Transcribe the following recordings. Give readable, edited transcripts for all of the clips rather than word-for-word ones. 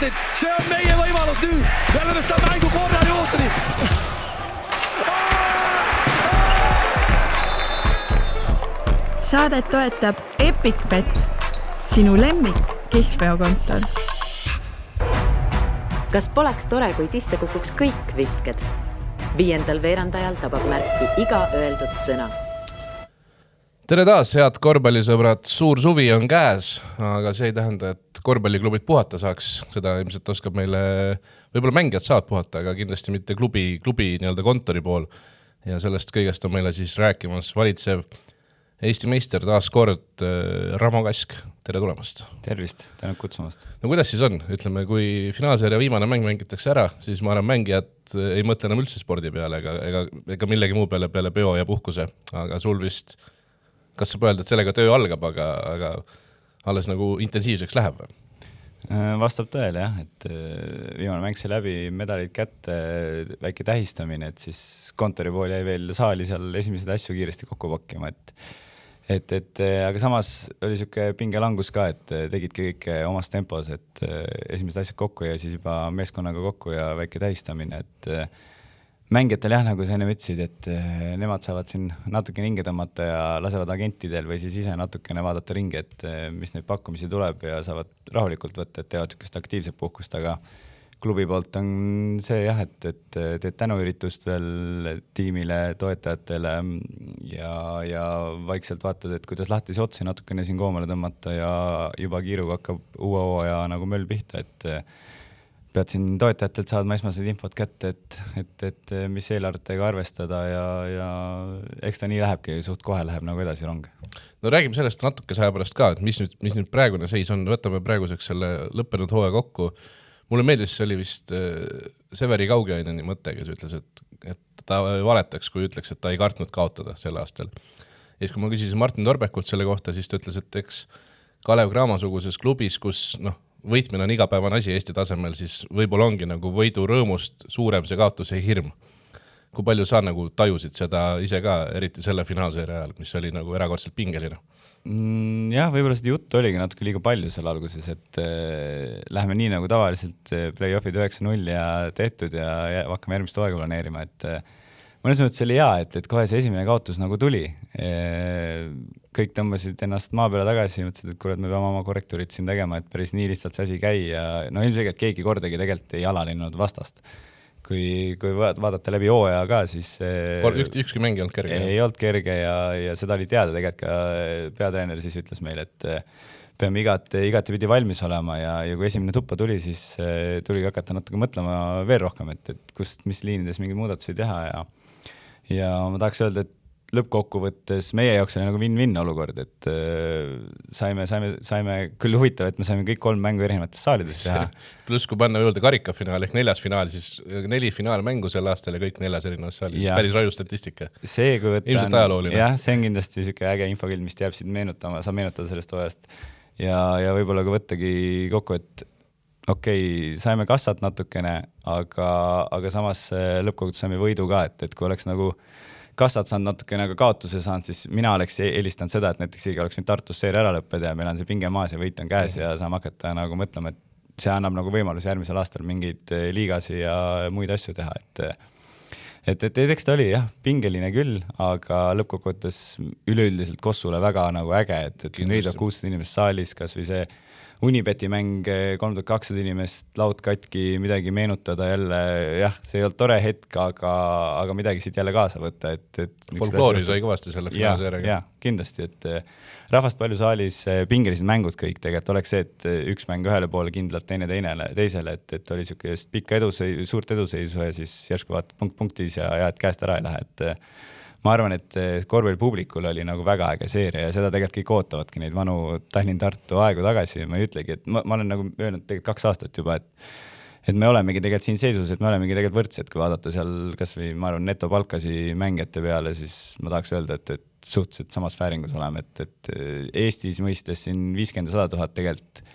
minutit, see on meie võimalus nüüd, me oleme seda mängu korral juhtunud. Saadet toetab EpicBet, sinu lemmik kihlveokontor. Kas poleks tore, kui sisse kukuks kõik visked? 5. veerandajal tabab märki iga öeldud sõna. Tere taas, head korvpallisõbrad, suur suvi on käes, aga see ei tähenda, et korvpalliklubid puhata saaks. Seda ilmselt oskab meile, võib-olla mängijad saavad puhata, aga kindlasti mitte klubi nii-öelda kontori pool. Ja sellest kõigest on meile siis rääkimas valitsev Eesti meister taas kord Ramo Kask. Tere tulemast. Tervist, tänud kutsumast. No kuidas siis on? Ütleme, kui finaalseeria viimane mäng mängitakse ära, siis ma arvan, mängijad ei mõtle enam üldse spordi peale ega millegi muu peale peo ja puhkuse. Aga sul vist, kas saab öelda, et sellega töö algab, aga alles nagu intensiivseks läheb või? Vastab tõele, jah, et viimane mäng see läbi, medalid kätte, väike tähistamine, et siis kontori pool jäi veel saali seal esimesed asju kiiresti kokku pakkima, aga samas oli siuke pingelangus ka, et tegidki kõike omas tempos, et esimesed asjad kokku ja siis juba meeskonnaga kokku ja väike tähistamine, et mängijatel jah, nagu sa enne ütlesid, et nemad saavad siin natukene hinge tõmmata ja lasevad agentidel või siis ise natukene vaadata ringi, et mis neid pakkumisi tuleb ja saavad rahulikult võtta, et teevad siukest aktiivset puhkust, aga klubi poolt on see jah, et teed tänuüritust veel tiimile, toetajatele ja vaikselt vaatad, et kuidas lahtisi otsi natukene siin koomale tõmmata ja juba kiiruga hakkab uue hooaja nagu möll pihta, et pead siin toetajatelt saadma esmased infot kätte, et mis eelarvetega arvestada ja eks ta nii lähebki, suht kohe läheb nagu edasi rong. No räägime sellest natuke saja pärast ka, et mis nüüd praegune seis on, võtame praeguseks selle lõppenud hooaja kokku. Mulle meeldis, see oli vist Severi Kaugiaineni mõte, kes ütles, et ta valetaks, kui ütleks, et ta ei kartnud kaotada sel aastal. Ja siis, kui ma küsisin Martin Torbekult selle kohta, siis ta ütles, et eks Kalev Cramo-suguses klubis, kus võitmine on igapäevane asi Eesti tasemel, siis võib-olla ongi nagu võidu rõõmust suurem see kaotuse hirm. Kui palju sa nagu tajusid seda ise ka, eriti selle finaalseeria ajal, mis oli nagu erakordselt pingeline? Jah, võib-olla seda juttu oligi natuke liiga palju seal alguses, et läheme nii nagu tavaliselt play-offid 9-0 ja tehtud ja hakkame järgmist hooaega planeerima, et mõnes mõttes oli hea, et kohe see esimene kaotus nagu tuli. Kõik tõmbasid ennast maa peale tagasi ja mõtlesid, et kurat, me peame oma korrektuurid siin tegema, et päris nii lihtsalt see asi käi ja ilmselgelt keegi kordagi tegelikult ei alalinnud vastast. Kui vaadata läbi hooaja ka, siis ükski mäng ei olnud kerge. Ei olnud kerge ja seda oli teada tegelikult ka peatreener siis ütles meile, et peame igati pidi valmis olema ja kui esimene tuppa tuli, siis tuli hakata natuke mõtlema veel rohkem, et mis liinides mingi muudatusi teha ja ma tahaks öelda, et lõppkokkuvõttes meie jaoks oli nagu win-win olukord, et saime küll huvitav, et me saime kõik 3 mängu erinevates saalides teha. Pluss kui panna juurde karikafinaal ehk 4. finaal, siis 4 finaalmängu sel aastal ja kõik 4 erinevas saalis. Päris raju statistika. Ilmselt ajalooline. Jah, see on kindlasti siuke äge infokild, mis jääb siit meenutama, saab meenutada sellest hooajast ja võib-olla ka võttagi kokku, et okei, saime kassat natukene, aga samas lõppkokkuvõttes saime võidu ka, et kui oleks nagu kassad saanud natukene aga kaotuse saanud, siis mina oleks eelistanud seda, et näiteks oleks nüüd Tartus seeria ära lõppeda ja meil on see pinge maas ja võit on käes ja saame hakata nagu mõtlema, et see annab nagu võimalus järgmisel aastal mingeid liigasi ja muid asju teha, et eks ta oli jah, pingeline küll, aga lõppkokkuvõttes üleüldiselt Kossule väga nagu äge, et 4600 inimest saalis, kas või see Unibeti mäng 3200 inimest laud katki, midagi meenutada jälle, jah, see ei olnud tore hetk, aga midagi siit jälle kaasa võtta. Folkloori sai kõvasti selle finaalseeriaga. Ja, kindlasti, et rahvast palju saalis, pingelised mängud kõik tegelikult oleks see, et üks mäng ühele poole kindlalt, teine teisele, et oli siukest pikka suurt eduseisu ja siis järsku vaat punktis ja et käest ära ei lähe, et ma arvan, et korvpallipublikul oli nagu väga äge seeria ja seda tegelikult kõik ootavadki neid vanu Tallinn-Tartu aegu tagasi. Ma ei ütlegi, et ma olen nagu öelnud tegelikult 2 aastat juba, et me olemegi tegelikult siin seisus, et me olemegi tegelikult võrdsed, kui vaadata seal kas või, ma arvan, netopalkasi mängijate peale, siis ma tahaks öelda, et suhteliselt samas fääringus oleme, et Eestis mõistes siin 50-100 000 tegelikult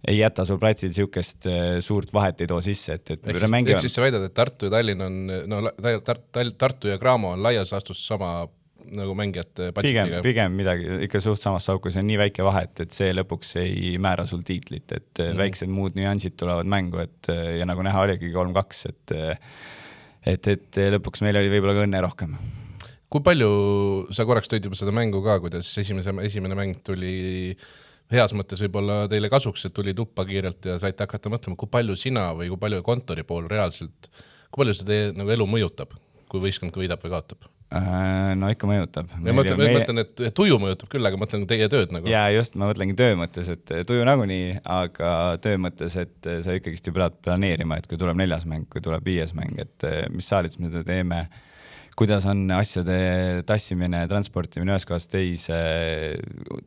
ei jäta sul platsil siukest suurt vahet ei too sisse, et siis sa väidad, et Tartu ja Tallinn on, Tartu ja Cramo on laias laastus sama nagu mängijate budgetiga. Pigem midagi ikka suht samast sauku, see on nii väike vahe, et see lõpuks ei määra sul tiitlit, et väiksed muud nüansid tulevad mängu, et ja nagu näha oligi 3-2, et lõpuks meil oli võib-olla ka õnne rohkem. Kui palju, sa korraks tõid juba seda mängu ka, kuidas esimene mäng tuli heas mõttes võib-olla teile kasuks, et tuli tuppa kiirelt ja saite hakata mõtlema, kui palju sina või kui palju kontori pool reaalselt, kui palju see teie nagu elu mõjutab, kui võistkond võidab või kaotab? No ikka mõjutab. Ma mõtlen, et tuju mõjutab küll, aga mõtlen teie tööd nagu. Jaa, just, ma mõtlengi töö mõttes, et tuju nagunii, aga töö mõttes, et sa ikkagist ju pead planeerima, et kui tuleb 4. mäng, kui tuleb 5. mäng, et mis saalid me teeme, kuidas on asjade tassimine, transportimine ühes kohast teise,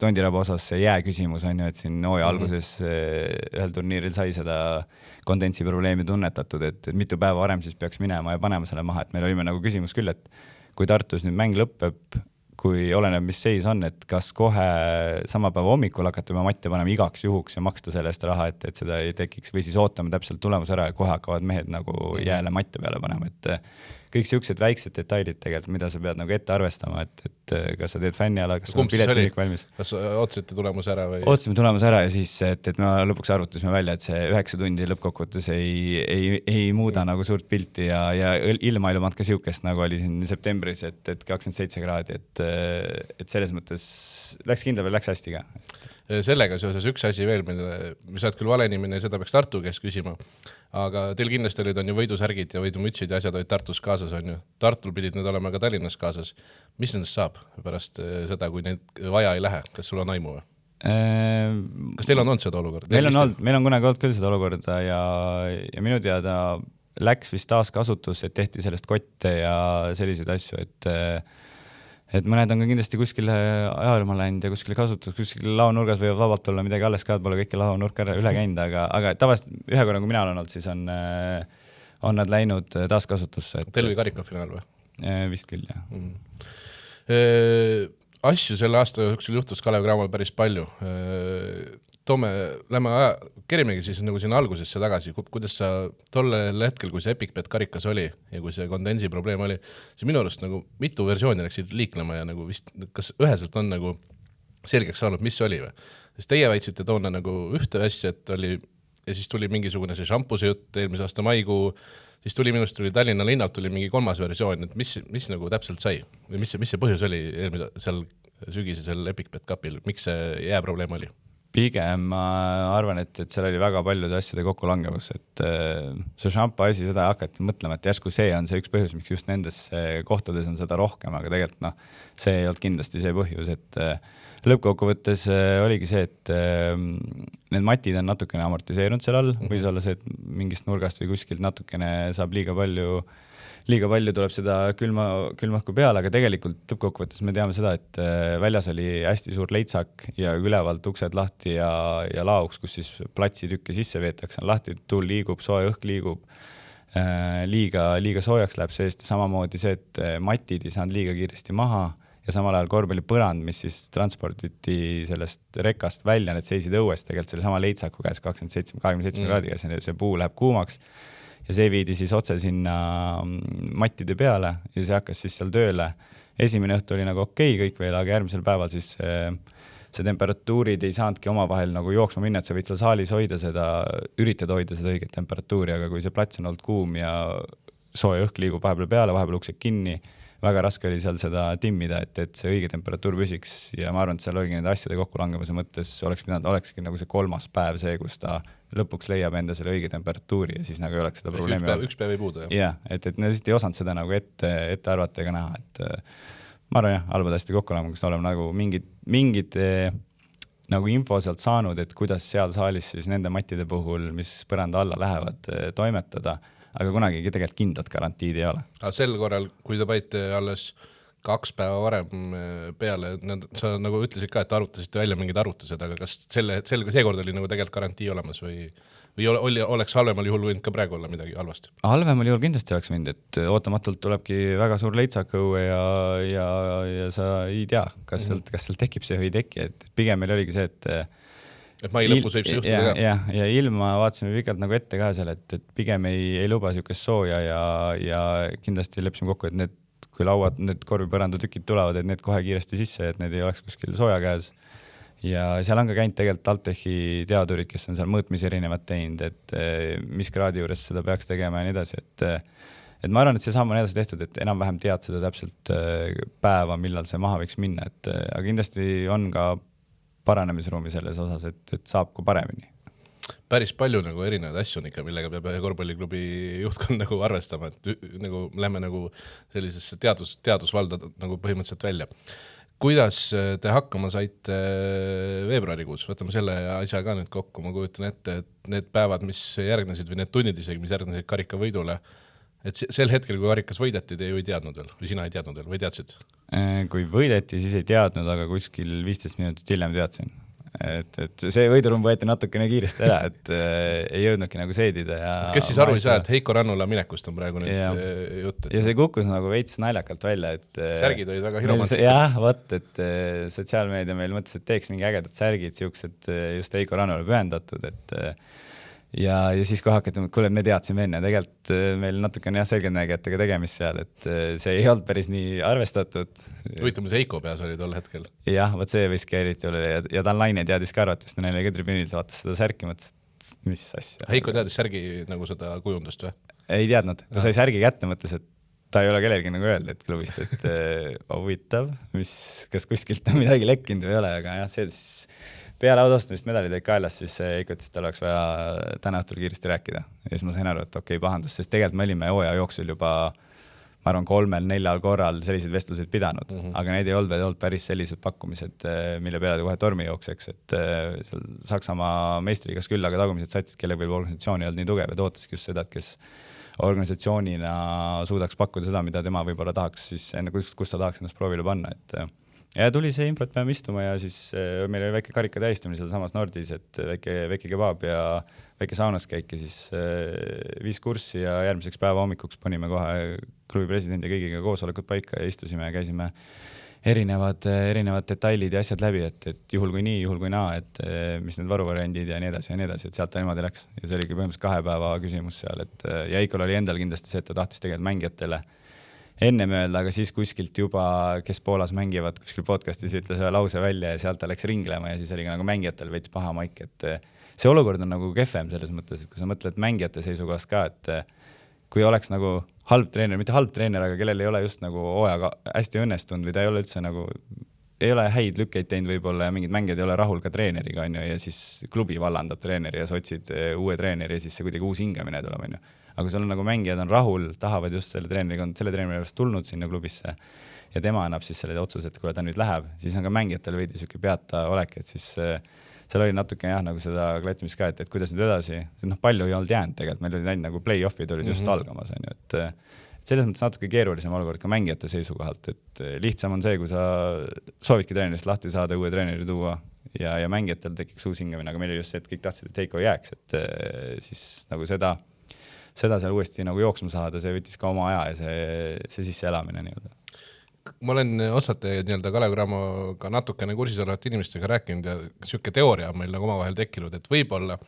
Tondiraba osas see jääküsimus on ju, et siin hooaja alguses ühel turniiril sai seda kondentsi probleemi tunnetatud, et mitu päeva varem siis peaks minema ja panema selle maha, et meil olime nagu küsimus küll, et kui Tartus nüüd mäng lõpeb, kui oleneb, mis seis on, et kas kohe sama päeva hommikul hakata matte panema igaks juhuks ja maksta selle eest raha, et seda ei tekiks või siis ootame täpselt tulemus ära ja kohe hakkavad mehed nagu jääle matte peale panema, et kõik siuksed väiksed detailid tegelikult, mida sa pead nagu ette arvestama, et kas sa teed fänniala, kas on piletimik valmis. Kas ootasite tulemus ära või? Ootasime tulemus ära ja siis, et me lõpuks arvutasime välja, et see 9 tundi lõppkokkuvõttes ei muuda nagu suurt pilti ja ilmailumat ka siukest, nagu oli siin septembris, et 27 kraadi, et selles mõttes läks kindla peal, läks hästi ka. Sellega seoses üks asi veel, mis oled küll vale inimene ja seda peaks Tartu käest küsima, aga teil kindlasti on ju võidusärgid ja võidumütsid ja asjad olid Tartus kaasas, on ju. Tartul pidid need olema ka Tallinnas kaasas. Mis nendest saab pärast seda, kui neid vaja ei lähe? Kas sul on aimu või? Kas teil on olnud seda olukorda? Meil on kunagi olnud küll seda olukorda ja minu teada läks vist taas kasutus, et tehti sellest kotte ja selliseid asju, et mõned on ka kindlasti kuskile ajalma läinud ja kuskile kasutus, kuskile laonurgas võivad vabalt olla midagi alles ka, et pole kõike laonurka üle käinud, aga tavaliselt ühe korra, kui mina olen olnud, siis on nad läinud taaskasutusse. Teil oli karikafinaal või? Vist küll, jah. Asju selle aasta jooksul juhtus Kalev Cramol päris palju. Kerimegi siis nagu siin algusesse tagasi, kuidas sa tollel hetkel, kui see EpicBet karikas oli ja kui see kondensi probleem oli, siis minu arust nagu mitu versiooni läksid liiklema ja nagu vist, kas üheselt on nagu selgeks saanud, mis oli või? Sest teie väitsite toona nagu ühte asja, et oli, ja siis tuli mingisugune see šampuse jutt eelmise aasta maikuu, siis tuli minust tuli Tallinna linnalt tuli mingi 3. versioon, et mis nagu täpselt sai või mis see põhjus oli eelmise seal sügisesel EpicBet Cupil, miks see jääprobleem oli? Pigem ma arvan, et seal oli väga paljude asjade kokkulangevus, et see šampa asi, seda hakati mõtlema, et järsku see on see üks põhjus, miks just nendes kohtades on seda rohkem, aga tegelikult see ei olnud kindlasti see põhjus, et lõppkokkuvõttes oligi see, et need matid on natukene amortiseerunud seal all, võis olla see, et mingist nurgast või kuskilt natukene saab liiga palju tuleb seda külmahku peale, aga tegelikult lõppkokkuvõttes me teame seda, et väljas oli hästi suur leitsak ja ülevalt uksed lahti ja laoks, kus siis platsitükke sisse veetakse, on lahti, tuul liigub, soe õhk liigub, liiga soojaks läheb seest ja samamoodi see, et matid ei saanud liiga kiiresti maha ja samal ajal korvpallipõrand, mis siis transporditi sellest rekast välja, need seisid õues tegelikult selle sama leitsaku käes 27 kraadiga, see puu läheb kuumaks ja see viidi siis otse sinna mattide peale ja see hakkas siis seal tööle. Esimene õhtu oli nagu okei kõik veel, aga järgmisel päeval siis see temperatuurid ei saanudki omavahel nagu jooksma minna, et sa võid seal saalis üritada hoida seda õiget temperatuuri, aga kui see plats on olnud kuum ja soe õhk liigub vahepeal peale, vahepeal uksed kinni, väga raske oli seal seda timmida, et see õige temperatuur püsiks ja ma arvan, et seal oligi nende asjade kokkulangevuse mõttes olekski nagu see 3. päev see, kus ta lõpuks leiab enda selle õige temperatuuri ja siis nagu ei oleks seda probleemi. Üks päev ei puudu, jah? Jah, et nad lihtsalt ei osanud seda nagu ette arvata ega näha, et ma arvan jah, halvad hästi kokkulangevus, kus oleme nagu mingid nagu info sealt saanud, et kuidas seal saalis siis nende matide puhul, mis põranda alla lähevad, toimetada, aga kunagi tegelikult kindlat garantiid ei ole. Aga sel korral, kui te panite alles 2 päeva varem peale, sa nagu ütlesid ka, et arutasite välja mingid arvutused, aga kas seekord oli nagu tegelikult garantii olemas või oleks halvemal juhul võinud ka praegu olla midagi halvasti? Halvemal juhul kindlasti oleks võinud, et ootamatult tulebki väga suur leitsak õue ja sa ei tea, kas sealt tekib see või ei teki, et pigem meil oligi see, et mai lõpus võib see juhtuda ka. Ja ilma vaatasime pikalt nagu ette ka seal, et pigem ei luba siukest sooja ja kindlasti leppisime kokku, et need kui lauad, need korvipõrandu tükid tulevad, et need kohe kiiresti sisse, et need ei oleks kuskil sooja käes. Ja seal on ka käinud tegelikult Altechi teadurid, kes on seal mõõtmisi erinevad teinud, et mis kraadi juures seda peaks tegema ja nii edasi, et ma arvan, et see samm on edasi tehtud, et enam-vähem tead seda täpselt päeva, millal see maha võiks minna, aga kindlasti on ka paranemisruumi selles osas, et saab ka paremini. Päris palju nagu erinevaid asju on ikka, millega peab korvpalliklubi juhtkond nagu arvestama, et nagu lähme nagu sellisesse teadusvalda nagu põhimõtteliselt välja. Kuidas te hakkama saite veebruarikuus? Võtame selle asja ka nüüd kokku. Ma kujutan ette, et need päevad, mis järgnesid või need tunnid isegi, mis järgnesid karikavõidule, et sel hetkel, kui karikas võideti, te ju ei teadnud veel või sina ei teadnud veel või teadsid? Kui võideti, siis ei teadnud, aga kuskil 15 minutit hiljem teadsin. Et see võidurum võeti natukene kiiresti ära, et ei jõudnudki nagu seedida. Ja kes siis aru ei saa, et Heiko Rannula minekust on praegu nüüd jutt? Ja see kukkus nagu veits naljakalt välja, et särgid olid väga hiromantikud. Jah, võt, et sotsiaalmeedia meil mõtles, et teeks mingi ägedad särgid, siuksed just Heiko Rannula pühendatud, et ja siis kohe hakati, kuule, me teadsime enne, tegelikult meil natukene selgeltnägijatega tegemist seal, et see ei olnud päris nii arvestatud. Huvitav, mis Heiko peas oli tol hetkel? Jah, võt see võiski eriti olla ja ta laine teadis ka arvatavasti, neil oli ka tribüünil, vaatas seda särki, mõtles, mis asja. Heiko teadis särgi nagu seda kujundust või? Ei teadnud, ta sai särgi kätte, mõtles, et ta ei ole kellelgi nagu öelda, et klubist, et huvitav, kas kuskilt on midagi lekkinud või ei ole, aga jah, see siis peale audastamist medalid ei kaelas, siis Heiko ütles, et tal oleks vaja täna õhtul kiiresti rääkida. Ja siis ma sain aru, et okei, pahandus, sest tegelikult me olime hooaja jooksul juba, ma arvan, 3-4 korral selliseid vestluseid pidanud, aga need ei olnud päris sellised pakkumised, mille peale ta kohe tormi jookseks, et seal Saksamaa meistrigas küll, aga tagumised satsid, kelle peal organisatsioon ei olnud nii tugev, et ootaski just seda, et kes organisatsioonina suudaks pakkuda seda, mida tema võib-olla tahaks, siis enne kus ta tahaks ennast proovile panna, et ja tuli see info, et peame istuma ja siis meil oli väike karika tähistamine seal samas Nordis, et väike kebaab ja väike saunas käik ja siis 5 kurssi ja järgmiseks päeva hommikuks panime kohe klubi presidendi kõigiga koosolekud paika ja istusime ja käisime erinevad detailid ja asjad läbi, et juhul kui nii, juhul kui naa, et mis need varuvariandid ja nii edasi, et sealt ta niimoodi läks. Ja see oligi põhimõtteliselt 2 päeva küsimus seal, et ja Heikol oli endal kindlasti see, et ta tahtis tegelikult mängijatele enne öelda, aga siis kuskilt juba, kes Poolas mängivad, kuskil podcastis ütles ühe lause välja ja sealt ta läks ringlema ja siis oli nagu mängijatel veits paha maik, et see olukord on nagu kehvem selles mõttes, et kui sa mõtled mängijate seisukohast ka, et kui oleks nagu halb treener, mitte halb treener, aga kellel ei ole just nagu hooajaga hästi õnnestunud või ta ei ole üldse nagu, ei ole häid lükkeid teinud võib-olla ja mingid mängijad ei ole rahul ka treeneriga, on ju, ja siis klubi vallandab treeneri ja sa otsid uue treeneri ja siis see kuidagi uus hingamine tuleb, on ju. Aga sul on nagu mängijad on rahul, tahavad just selle treeneriga, on selle treeneri tulnud sinna klubisse ja tema annab siis selle otsuse, et kui ta nüüd läheb, siis on ka mängijatel veidi selline peata olek, et siis seal oli natuke jah, nagu seda klattimist ka, et kuidas nüüd edasi, palju ei olnud jäänud tegelikult, meil olid ainult nagu play-offid olid just algamas, on ju, et selles mõttes natuke keerulisem olukord ka mängijate seisukohalt, et lihtsam on see, kui sa soovidki treenerist lahti saada, uue treeneri tuua ja mängijatel tekiks uus hingamine, aga meil oli just see, et kõik tahtsid, et Heiko jääks, et siis nagu seda seal uuesti nagu jooksma saada, see võttis ka oma aja ja see sisse elamine nii-öelda. Ma olen osad nii-öelda Kalev Cramoga natukene kursis olevat inimestega rääkinud ja siuke teooria on meil nagu omavahel tekkinud, et võib-olla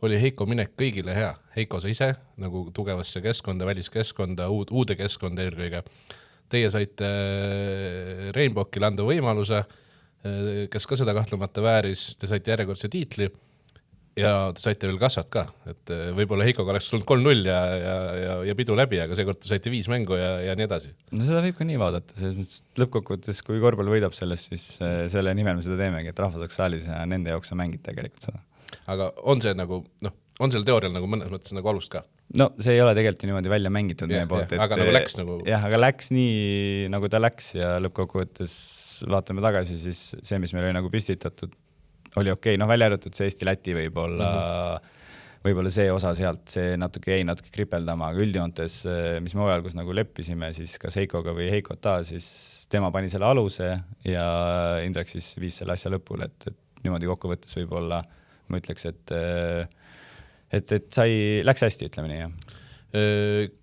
oli Heiko minek kõigile hea. Heiko sa ise nagu tugevasse keskkonda, väliskeskkonda, uude keskkonda eelkõige. Teie saite Rainbowkile anda võimaluse, kes ka seda kahtlemata vääris, te saite järjekordse tiitli ja te saite veel kassat ka, et võib-olla Heikoga oleks tulnud 3-0 ja pidu läbi, aga seekord te saite 5 mängu ja nii edasi. No seda võib ka nii vaadata, selles mõttes lõppkokkuvõttes, kui korvpall võidab sellest, siis selle nimel me seda teemegi, et rahvas oleks saalis ja nende jaoks on mängid tegelikult seda. Aga on see nagu, on seal teoorial nagu mõnes mõttes nagu alust ka? No see ei ole tegelikult niimoodi välja mängitud meie poolt, aga nagu läks nagu... Jah, aga läks nii, nagu ta läks ja lõppkokkuvõttes vaatame tagasi, siis see, mis meil oli nagu püstitatud, oli okei, välja arvatud see Eesti-Läti võib-olla see osa sealt, see natuke jäi natuke kripeldama, aga üldjoontes, mis me hooajal, kus nagu leppisime, siis kas Heikoga või Heikota, siis tema pani selle aluse ja Indrek siis viis selle asja lõpule, et niimoodi kokkuvõttes võib-olla ma ütleks, et läks hästi, ütleme nii, jah.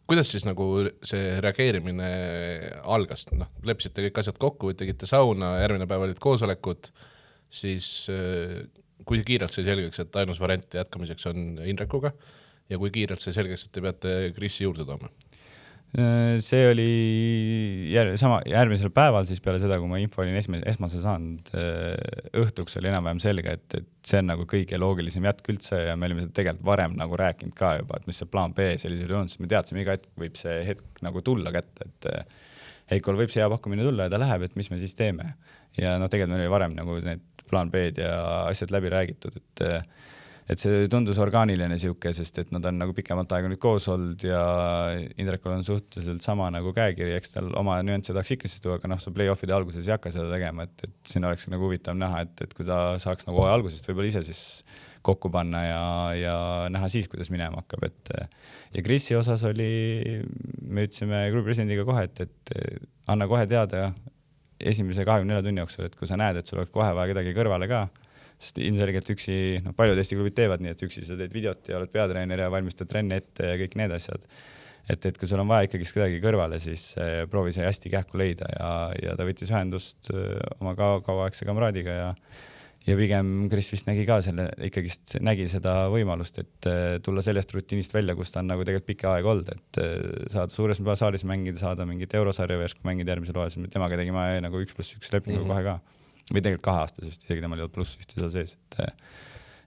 Kuidas siis nagu see reageerimine algas? Leppisite kõik asjad kokku, tegite sauna, järgmine päev olid koosolekud, siis kui kiirelt sai selgeks, et ainus variant jätkamiseks on Indrekuga ja kui kiirelt sai selgeks, et te peate Krissi juurde tooma? See oli järgmisel päeval siis peale seda, kui ma info olin esmase saanud, õhtuks oli enam-vähem selge, et see on nagu kõige loogilisem jätk üldse ja me olime seda tegelikult varem nagu rääkinud ka juba, et mis see plaan B sellisel juhul on, sest me teadsime iga hetk võib see hetk nagu tulla kätte, et Heikol võib see hea pakkumine tulla ja ta läheb, et mis me siis teeme. Ja tegelikult meil oli varem nagu need plaan B-d ja asjad läbi räägitud, et see tundus orgaaniline siuke, sest et nad on nagu pikemalt aega nüüd koos olnud ja Indrekul on suhteliselt sama nagu käekiri, eks tal oma nüansse tahaks ikka siis tuua, aga sa play-offide alguses ei hakka seda tegema, et siin oleks nagu huvitav näha, et kui ta saaks nagu algusest võib-olla ise siis kokku panna ja näha siis, kuidas minema hakkab, ja Krisi osas me ütlesime klubi presidendiga kohe, et anna kohe teada esimese 24 tunni jooksul, et kui sa näed, et sul oleks kohe vaja kedagi kõrvale ka, sest ilmselgelt üksi, paljud Eesti klubid teevad nii, et üksi sa teed videot ja oled peatreener ja valmistad trenni ette ja kõik need asjad. Et kui sul on vaja ikkagi kedagi kõrvale, siis proovi see hästi kähku leida ja ta võttis ühendust oma kauaaegse kamraadiga ja pigem Kris vist nägi ka ikkagist nägi seda võimalust, et tulla sellest rutiinist välja, kus ta on nagu tegelikult pikka aega olnud, et saada suures saalis mängida, saada mingit eurosarja või mängida järgmisel hooajal, temaga tegime nagu 1+1 lepingu kohe ka. Või tegelikult 2 aastas vist, isegi temal ei olnud pluss ühte seal sees.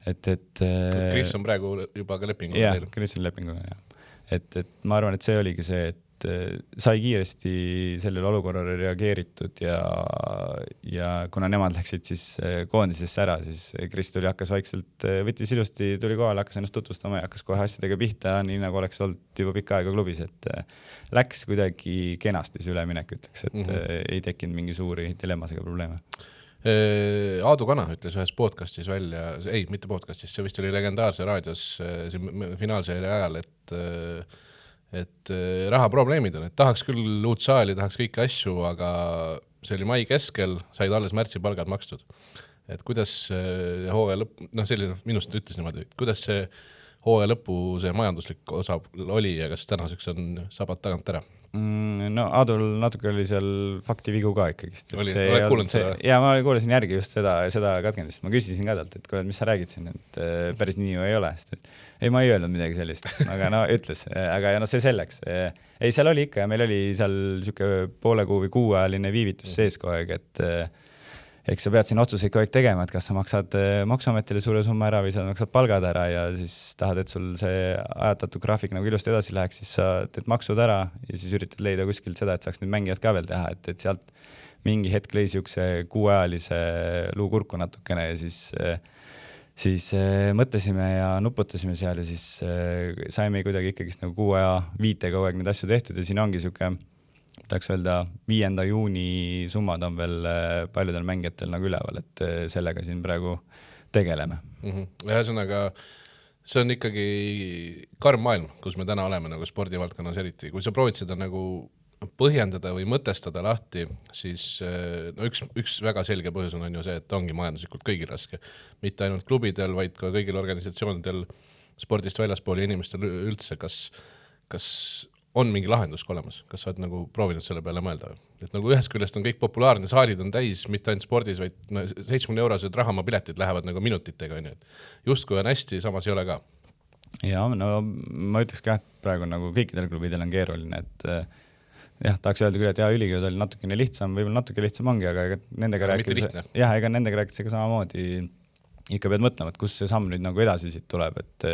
Kris on praegu juba ka lepinguga. Jah, Kris on lepinguga, jah. Et ma arvan, et see oligi see, et sai kiiresti sellele olukorrale reageeritud ja kuna nemad läksid siis koondisesse ära, siis Kris hakkas vaikselt, võttis ilusti, tuli kohale, hakkas ennast tutvustama ja hakkas kohe asjadega pihta, nii nagu oleks olnud juba pikka aega klubis, et läks kuidagi kenasti see üleminek, ütleks, et ei tekkinud mingi suuri dilemmasega probleeme. Aadu Kana ütles ühes podcastis välja, mitte podcastis, see vist oli legendaarse raadios finaalseeria ajal, et rahaprobleemid on, et tahaks küll uut saali, tahaks kõiki asju, aga see oli mai keskel, said alles märtsi palgad makstud. Et kuidas hooaja lõpp, selline minust ütles niimoodi, kuidas see hooaja lõpu see majanduslik osa oli ja kas tänaseks on sabad tagant ära? No Aadul natuke oli seal faktivigu ka ikkagist. Oled kuulnud seda? Ja ma kuulasin järgi just seda katkendist. Ma küsisin ka talt, et kuule, mis sa räägid siin, et päris nii ju ei ole. Ei, ma ei öelnud midagi sellist, aga ütles. Aga see selleks. Ei, seal oli ikka ja meil oli seal siuke poole kuu või kuuajaline viivitus sees kogu aeg, et eks sa pead siin otsuseid kogu aeg tegema, et kas sa maksad maksuametile suure summa ära või sa maksad palgad ära ja siis tahad, et sul see ajatatud graafik nagu ilusti edasi läheks, siis sa teed maksud ära ja siis üritad leida kuskilt seda, et saaks nüüd mängijad ka veel teha, et sealt mingi hetk lõi siukse kuuajalise luukurku natukene ja siis mõtlesime ja nuputasime seal ja siis saime kuidagi ikkagist nagu 6 aja viite kogu aeg neid asju tehtud ja siin ongi siuke tahaks öelda 5. juuni summad on veel paljudel mängijatel nagu üleval, et sellega siin praegu tegeleme. Ühesõnaga, see on ikkagi karm maailm, kus me täna oleme nagu spordivaldkonnas eriti. Kui sa proovid seda nagu põhjendada või mõtestada lahti, siis üks väga selge põhjus on ju see, et ongi majanduslikult kõigil raske. Mitte ainult klubidel, vaid ka kõigil organisatsioonidel spordist väljaspool ja inimestel üldse, kas on mingi lahendus olemas, kas sa oled nagu proovinud selle peale mõelda? Et nagu ühest küljest on kõik populaarne, saalid on täis, mitte ainult spordis, vaid 70-eurosed rahamapiletid lähevad nagu minutitega. Just kui on hästi, samas ei ole ka. Ja, no ma ütleks ka, et praegu nagu kõikidel klubidel on keeruline, et tahaks öelda küll, et ülikool oli natukene lihtsam, võib-olla natuke lihtsam ongi, aga nendega rääkides ka samamoodi ikka pead mõtlema, et kus see samm nüüd nagu edasi siit tuleb, et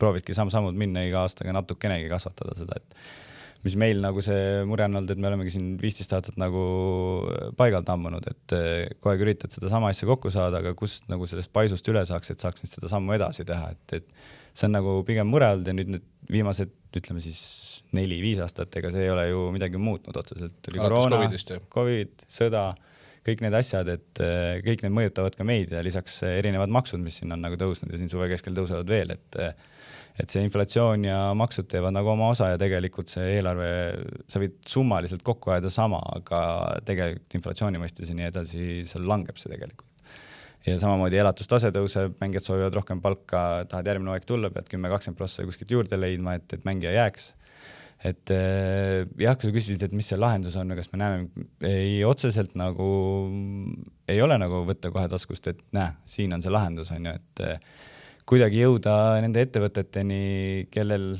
proovidki sammud minna iga aastaga natukenegi kasvatada seda, et mis meil nagu see mure on olnud, et me olemegi siin 15 aastat nagu paigalt ammunud, et kogu aeg üritad seda sama asja kokku saada, aga kust nagu sellest paisust üle saaks, et saaks nüüd seda sammu edasi teha, et see on nagu pigem mure olnud ja nüüd viimased, ütleme siis 4-5 aastat, ega see ei ole ju midagi muutnud otseselt. Tuli koroona, COVID, sõda, kõik need asjad, et kõik need mõjutavad ka meid ja lisaks erinevad maksud, mis siin on nagu tõusnud ja siin suve keskel tõusevad veel, et see inflatsioon ja maksud teevad nagu oma osa ja tegelikult see eelarve, sa võid summaliselt kokku ajada sama, aga tegelikult inflatsiooni mõistes ja nii edasi, seal langeb see tegelikult. Ja samamoodi elatustase tõuseb, mängijad soovivad rohkem palka, tahad järgmine aeg tulla, pead 10-20% kuskilt juurde leidma, et mängija jääks. Et jah, kui sa küsisid, et mis see lahendus on, kas me näeme, ei otseselt nagu ei ole nagu võtta kohe taskust, et siin on see lahendus, on ju, et kuidagi jõuda nende ettevõteteni, kellel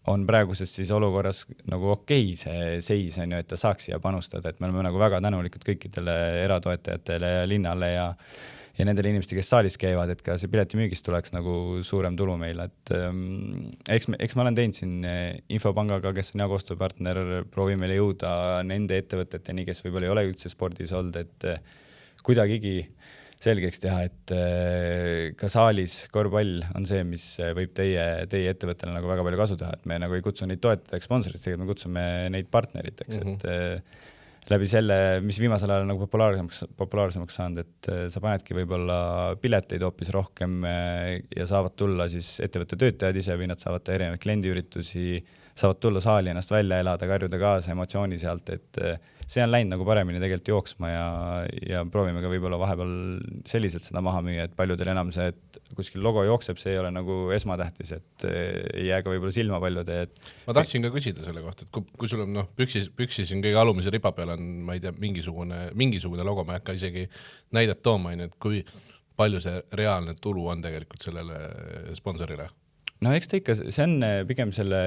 on praeguses siis olukorras nagu okei see seis on ju, et ta saaks siia panustada, et me oleme nagu väga tänulikud kõikidele eratoetajatele ja linnale ja nendele inimestele, kes saalis käivad, et ka see piletimüügist tuleks nagu suurem tulu meile, et eks ma olen teinud siin Infopangaga, kes on jaokoostööpartner, proovime jõuda nende ettevõteteni, kes võib-olla ei ole üldse spordis olnud, et kuidagigi selgeks teha, et ka saalis korvpall on see, mis võib teie ettevõttele nagu väga palju kasu teha, et me nagu ei kutsu neid toetajaks sponsoriteks, me kutsume neid partneriteks, et läbi selle, mis viimasel ajal nagu populaarsemaks saanud, et sa panedki võib-olla pileteid hoopis rohkem ja saavad tulla siis ettevõtte töötajad ise või nad saavad teha erinevaid kliendiüritusi, saavad tulla saali ennast välja elada, karjuda kaasa emotsiooni sealt, et see on läinud nagu paremini tegelikult jooksma ja proovime ka võib-olla vahepeal selliselt seda maha müüa, et paljudel enam see, et kuskil logo jookseb, see ei ole nagu esmatähtis, et ei jää ka võib-olla silma paljude. Ma tahtsin ka küsida selle kohta, et kui sul on püksi siin kõige alumise riba peal on, ma ei tea, mingisugune logo, ma ei hakka isegi näidet tooma, et kui palju see reaalne tulu on tegelikult sellele sponsorile? No eks ta ikka, see on pigem selle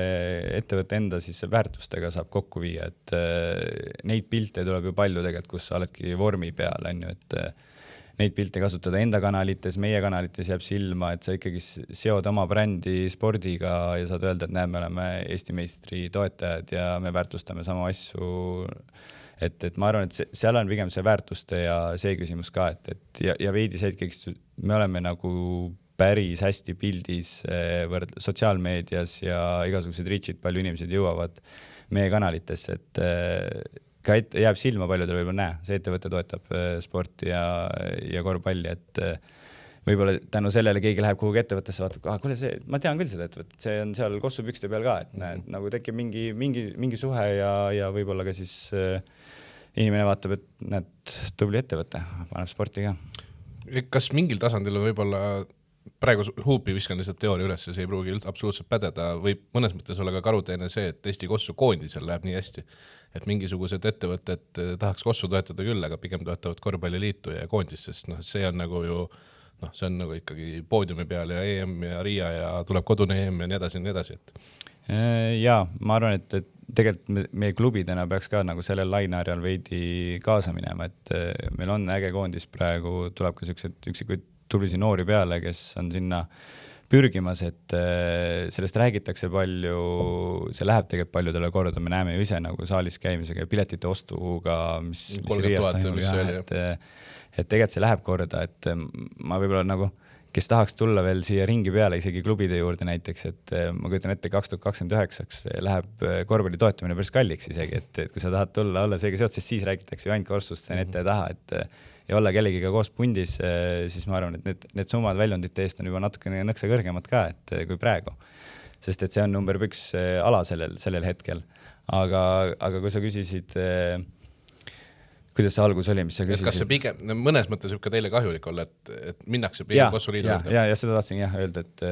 ettevõtte enda siis väärtustega saab kokku viia, et neid pilte tuleb ju palju tegelikult, kus sa oledki vormi peal, on ju, et neid pilte kasutada enda kanalites, meie kanalites jääb silma, et sa ikkagi seod oma brändi spordiga ja saad öelda, et näe, me oleme Eesti meistri toetajad ja me väärtustame sama asju, et ma arvan, et seal on pigem see väärtuste ja see küsimus ka, et ja veidi see, et me oleme nagu päris hästi pildis sotsiaalmeedias ja igasugused reach'id, palju inimesed jõuavad meie kanalitesse, et ka jääb silma paljudele võib-olla näe, see ettevõte toetab sporti ja korvpalli, et võib-olla tänu sellele keegi läheb kuhugi ettevõttesse, vaatab, kuule see, ma tean küll seda ettevõtet, see on seal kossupükste peal ka, et näed, nagu tekib mingi suhe ja võib-olla ka siis inimene vaatab, et näed, tubli ettevõte, paneb sporti ka. Kas mingil tasandil on võib-olla praegu huupi viskan lihtsalt teooria üles, see ei pruugi absoluutselt pädeda, võib mõnes mõttes olla ka karuteene see, et Eesti Kossu koondisel läheb nii hästi, et mingisugused ettevõtted tahaks Kossu toetada küll, aga pigem toetavad korvpalliliitu ja koondist, sest see on nagu ju see on nagu ikkagi poodiumi peal ja EM ja Riia ja tuleb kodune EM ja nii edasi, et ja ma arvan, et tegelikult meie klubidena peaks ka nagu sellel lainearjal veidi kaasa minema, et meil on äge koondis praegu, tuleb ka üksikuid tublisi noori peale, kes on sinna pürgimas, et sellest räägitakse palju, see läheb tegelikult paljudele korda, me näeme ju ise nagu saalis käimisega ja piletite ostuga, mis Riiast toimub, et tegelikult see läheb korda, et ma võib-olla nagu, kes tahaks tulla veel siia ringi peale, isegi klubide juurde näiteks, et ma kujutan ette 2029 läheb korvpalli toetamine päris kalliks isegi, et kui sa tahad tulla olla seega seot, sest siis räägitakse ju ainult Korsust, see on ette ja taha, et ja olla kellegiga koos pundis, siis ma arvan, et need summad väljundite eest on juba natukene nõksa kõrgemad ka, et kui praegu. Sest et see on number 1 ala sellel hetkel. Aga kui sa küsisid, kuidas see algus oli, mis sa küsisid? Kas see pigem, mõnes mõttes võib ka teile kahjulik olla, et minnakse pigem Kossu liidu juurde? Ja seda tahtsin öelda, et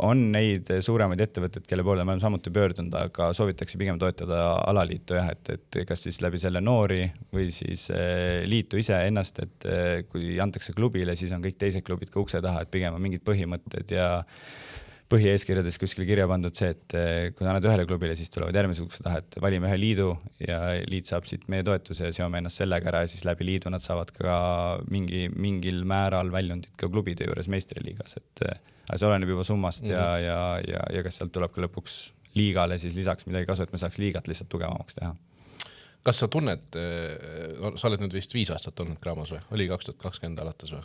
on neid suuremaid ettevõtteid, kelle poole me oleme samuti pöördunud, aga soovitakse pigem toetada alaliitu, et kas siis läbi selle noori või siis liitu ise ennast, et kui antakse klubile, siis on kõik teised klubid ka ukse taha, et pigem on mingid põhimõtted ja põhieeskirjades kuskil kirja pandud see, et kui annad ühele klubile, siis tulevad järgmise ukse taha, et valime ühe liidu ja liit saab siit meie toetuse ja seome ennast sellega ära ja siis läbi liidu nad saavad ka mingil määral väljundid ka klubide juures meistriliigas, et see oleneb juba summast ja kas sealt tuleb ka lõpuks liigale siis lisaks midagi kasu, et me saaks liigat lihtsalt tugevamaks teha. Kas sa tunned, sa oled nüüd vist 5 aastat olnud Graamos või? Oli 2020 alates või?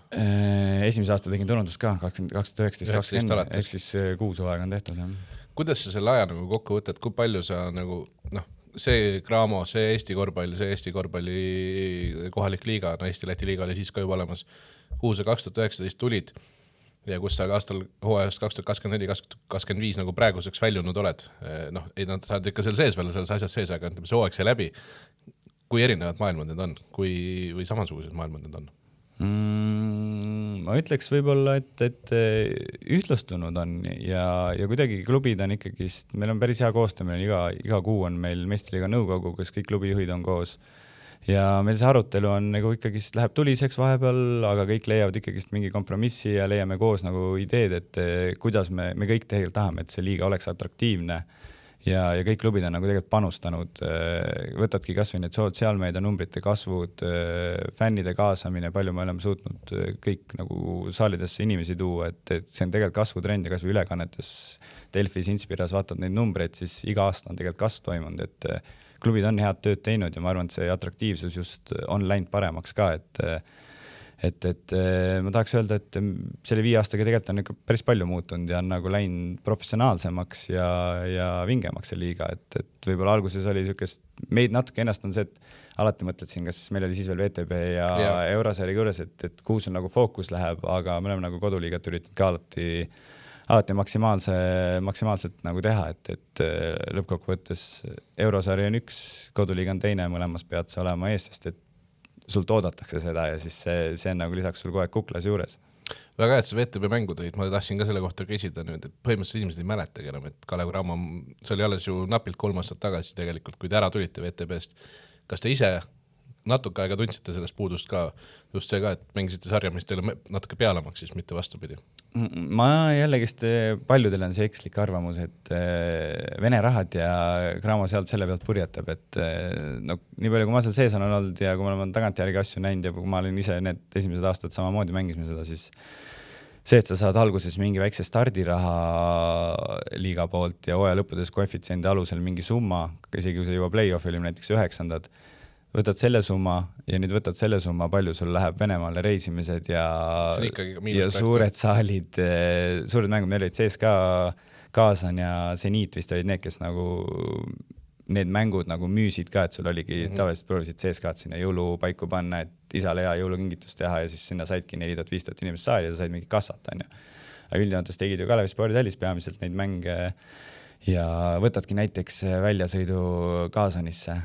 Esimese aasta tegin tulundust ka, 2019-2020, ehk siis 6 hooaega on tehtud. Kuidas sa selle aja nagu kokku võtad, kui palju sa nagu, see Graamo, see Eesti korvpalli kohalik liiga, Eesti-Läti liiga oli siis ka juba olemas, kuhu sa 2019 tulid ja kus sa aastal hooajast 2024-2025 nagu praeguseks väljunud oled. Sa oled ikka seal sees veel, selles asjas sees, aga see hooaeg see läbi. Kui erinevad maailmad need on? Või samasugused maailmad need on? Ma ütleks võib-olla, et ühtlustunud on ja kuidagi klubid on ikkagi, meil on päris hea koostöö, iga kuu on meil meistriliiga nõukogu, kus kõik klubijuhid on koos. ja meil see arutelu on nagu ikkagist läheb tuliseks vahepeal, aga kõik leiavad ikkagist mingi kompromissi ja leiame koos nagu ideed, et kuidas me kõik tegelikult tahame, et see liiga oleks atraktiivne ja kõik klubid on nagu tegelikult panustanud, võtadki kas või need sotsiaalmeedia numbrite kasvud, fännide kaasamine, palju me oleme suutnud kõik nagu saalidesse inimesi tuua, et see on tegelikult kasvutrend ja kas või ülekannetes Delfis, Inspiras vaatad neid numbreid, siis iga aasta on tegelikult kasv toimunud, et klubid on head tööd teinud ja ma arvan, et see atraktiivsus just on läinud paremaks ka, et ma tahaks öelda, et selle 5 aastaga tegelikult on ikka päris palju muutunud ja on nagu läinud professionaalsemaks ja vingemaks see liiga, et võib-olla alguses oli niisugust, meid natuke ennast on see, et alati mõtled siin, kas meil oli siis veel VTB ja Eurosarja juures, et kuhu sul nagu fookus läheb, aga me oleme nagu koduliigat üritanud ka alati maksimaalselt nagu teha, et lõppkokkuvõttes Eurosarja on 1, koduliiga on 2, mõlemas pead sa olema ees, sest et sult oodatakse seda ja siis see on nagu lisaks sul kogu aeg kuklas juures. Väga hea, et sa VTB mängu tõid, ma tahtsin ka selle kohta küsida nüüd, et põhimõtteliselt inimesed ei mäletagi enam, et Kalev Cramo, see oli alles ju napilt 3 aastat tagasi tegelikult, kui te ära tulite VTB-st. Kas te ise natuke aega tundsite sellest puudust ka, just see ka, et mängisite sarja, mis teile natuke peale maksis, mitte vastupidi? Ma jällegist paljudel on see ekslik arvamus, et Vene rahad ja Cramo sealt selle pealt purjetab, et no, nii palju, kui ma seal sees on olnud ja kui ma olen tagantjärgi asju näinud ja kui ma olin ise need esimesed aastad samamoodi mängisime seda, siis see, et sa saad alguses mingi väikse stardiraha liiga poolt ja hooaja lõppudes koefitsiendi alusel mingi summa, isegi kui see juba play-off oli näiteks 9. Võtad selle summa ja nüüd võtad selle summa, palju sul läheb Venemaale reisimised ja suured saalid, suured mängud, meil olid CSKA, Kaasan ja Zenit vist olid need, kes nagu need mängud nagu müüsid ka, et sul oligi tavaliselt proovisid CSKA-d sinna jõulupaiku panna, et isale hea jõulukingitust teha ja siis sinna saidki 4000-5000 inimest saali ja sa said mingi kassat, on ju. Aga üldjoontes tegid ju Kalevi Spordihallis peamiselt neid mänge ja võtadki näiteks väljasõidu Kaasanisse,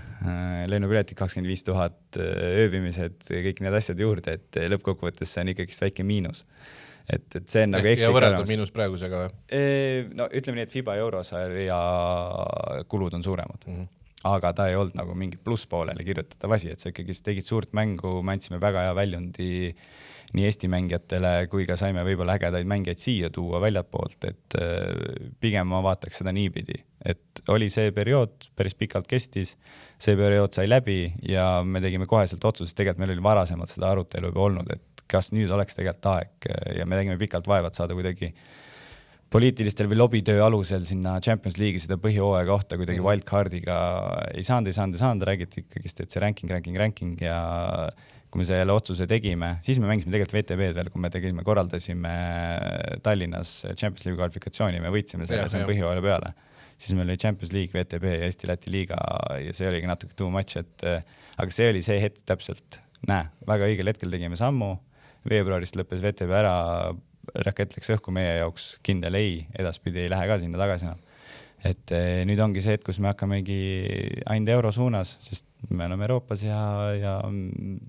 lennupiletid 25 000, ööbimised, kõik need asjad juurde, et lõppkokkuvõttes see on ikkagi väike miinus. Et see on nagu ekstra. Ja võrrelda miinus praegusega või? No ütleme nii, et FIBA Eurosarja kulud on suuremad, aga ta ei olnud nagu mingi plusspoolele kirjutatav asi, et sa ikkagi tegid suurt mängu, me andsime väga hea väljundi nii Eesti mängijatele, kui ka saime võib-olla ägedaid mängijaid siia tuua väljapoolt, et pigem ma vaataks seda niipidi, et oli see periood, päris pikalt kestis, see periood sai läbi ja me tegime koheselt otsusest, tegelikult meil oli varasemalt seda arutelu juba olnud, et kas nüüd oleks tegelikult aeg ja me tegime pikalt vaevat saada kuidagi poliitilistel või lobitöö alusel sinna Champions League'i seda põhihooaja kohta kuidagi wildcardiga ei saanud, räägiti ikkagist, et see ranking ja kui me selle otsuse tegime, siis me mängisime tegelikult VTB-d veel, kui me korraldasime Tallinnas Champions League kvalifikatsiooni, me võitsime selle põhihooaja peale. Siis meil oli Champions League, VTB ja Eesti-Läti liiga ja see oligi natuke too much, aga see oli see hetk täpselt, väga õigel hetkel tegime sammu, veebruarist lõppes VTB ära, rakett läks õhku meie jaoks, kindel ei, edaspidi ei lähe ka sinna tagasi enam. Et nüüd ongi see, et kus me hakkamegi ainult euro suunas, sest me oleme Euroopas ja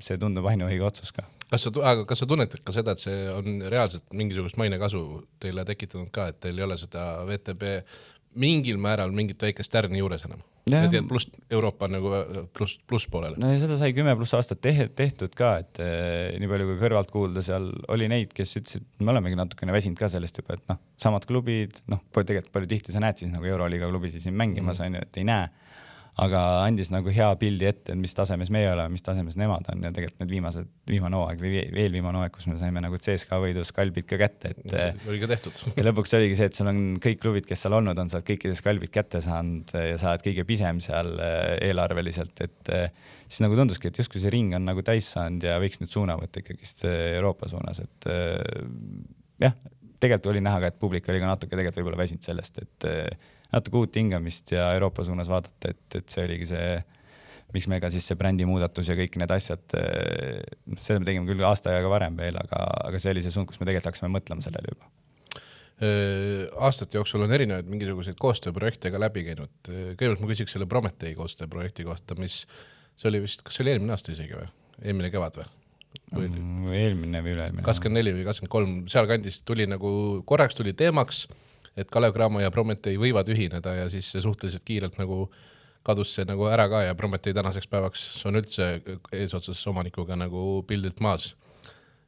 see tundub ainuõige otsus ka. Kas sa tunnetad ka seda, et see on reaalselt mingisugust maine kasu teile tekitanud ka, et teil ei ole seda VTB mingil määral mingit väikest tärni juures enam? Pluss Euroopa on nagu pluss poolele. No ja seda sai 10+ aastat tehtud ka, et nii palju kui kõrvalt kuulda, seal oli neid, kes ütlesid, me olemegi natukene väsinud ka sellest juba, et samad klubid, tegelikult palju tihti sa näed siis nagu Euroliiga klubisi siin mängimas, on ju, et ei näe, aga andis nagu hea pildi ette, mis tasemes meie oleme, mis tasemes nemad on ja tegelikult need viimane hooaeg või veel viimane hooaeg, kus me saime nagu CSKA võidus kalbid ka kätte. Oli ka tehtud. Ja lõpuks oligi see, et sul on kõik klubid, kes seal olnud on, saad kõikides kalbid kätte saanud ja saad kõige pisem seal eelarveliselt, et siis nagu tunduski, et justkui see ring on nagu täis saanud ja võiks nüüd suuna võtta ikkagist Euroopa suunas, et jah, tegelikult oli näha ka, et publik oli ka natuke tegelikult võib-olla väsinud sellest, et natuke uut hingamist ja Euroopa suunas vaadata, et see oligi see, miks me ka siis see brändi muudatus ja kõik need asjad, seda me tegime küll aasta aega varem veel, aga see oli see suund, kus me tegelikult hakkasime mõtlema sellele juba. Aastate jooksul on erinevaid mingisuguseid koostööprojekte ka läbi käinud. Kõigepealt ma küsiks selle Prometee koostööprojekti kohta, mis see oli vist, kas see oli eelmine aasta isegi või? Eelmine kevad või? Eelmine või üleelmine. 24 või 23, seal kandis tuli nagu, korraks tuli teemaks, et Kalev Cramo ja Prometee võivad ühineda ja siis see suhteliselt kiirelt nagu kadus see nagu ära ka ja Prometee tänaseks päevaks on üldse eesotsas omanikuga nagu pildilt maas.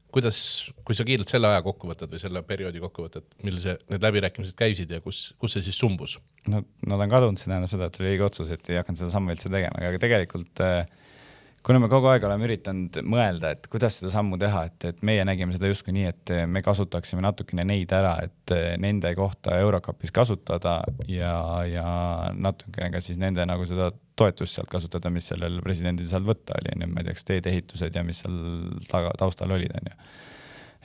Kuidas, kui sa kiirelt selle aja kokku võtad või selle perioodi kokku võtad, mil need läbirääkimised käisid ja kus see siis sumbus? No, nad on kadunud, see tähendab seda, et oli õige otsus, et ei hakanud seda sammu üldse tegema, aga tegelikult kuna me kogu aeg oleme üritanud mõelda, et kuidas seda sammu teha, et meie nägime seda justkui nii, et me kasutaksime natukene neid ära, et nende kohta Eurocupis kasutada ja natukene ka siis nende nagu seda toetust sealt kasutada, mis sellel presidendil sealt võtta oli, ma ei tea, kas teedehitused ja mis seal taustal olid.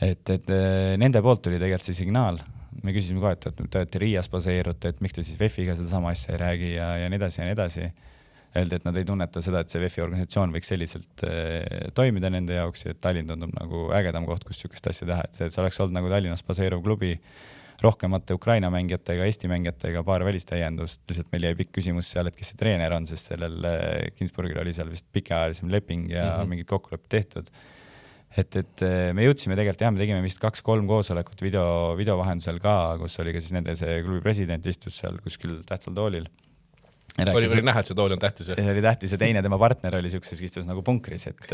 Et nende poolt tuli tegelikult see signaal. Me küsisime kohe, et te olete Riias baseerute, et miks te siis VEF-iga seda sama asja ei räägi ja nii edasi ja nii edasi. Öeldi, et nad ei tunneta seda, et see VEF-i organisatsioon võiks selliselt toimida nende jaoks ja et Tallinn tundub nagu ägedam koht, kus sükest asja teha. Et see oleks olnud nagu Tallinnas baseeruv klubi rohkemate Ukraina mängijatega, Eesti mängijatega, paar välistäiendust. Lihtsalt meil jäi pikk küsimus seal, et kes see treener on, sest sellel Kinsburgil oli seal vist pikaajalisem leping ja mingid kokkulepped tehtud. Et me jõudsime tegelikult, me tegime vist 2-3 koosolekut video vahendusel ka, kus oli ka siis nende see klubi president istus seal kuskil tähtsal toolil. Oli näha, et see tool on tähtis. See oli tähtis ja teine tema partner oli siukses istus nagu punkris, et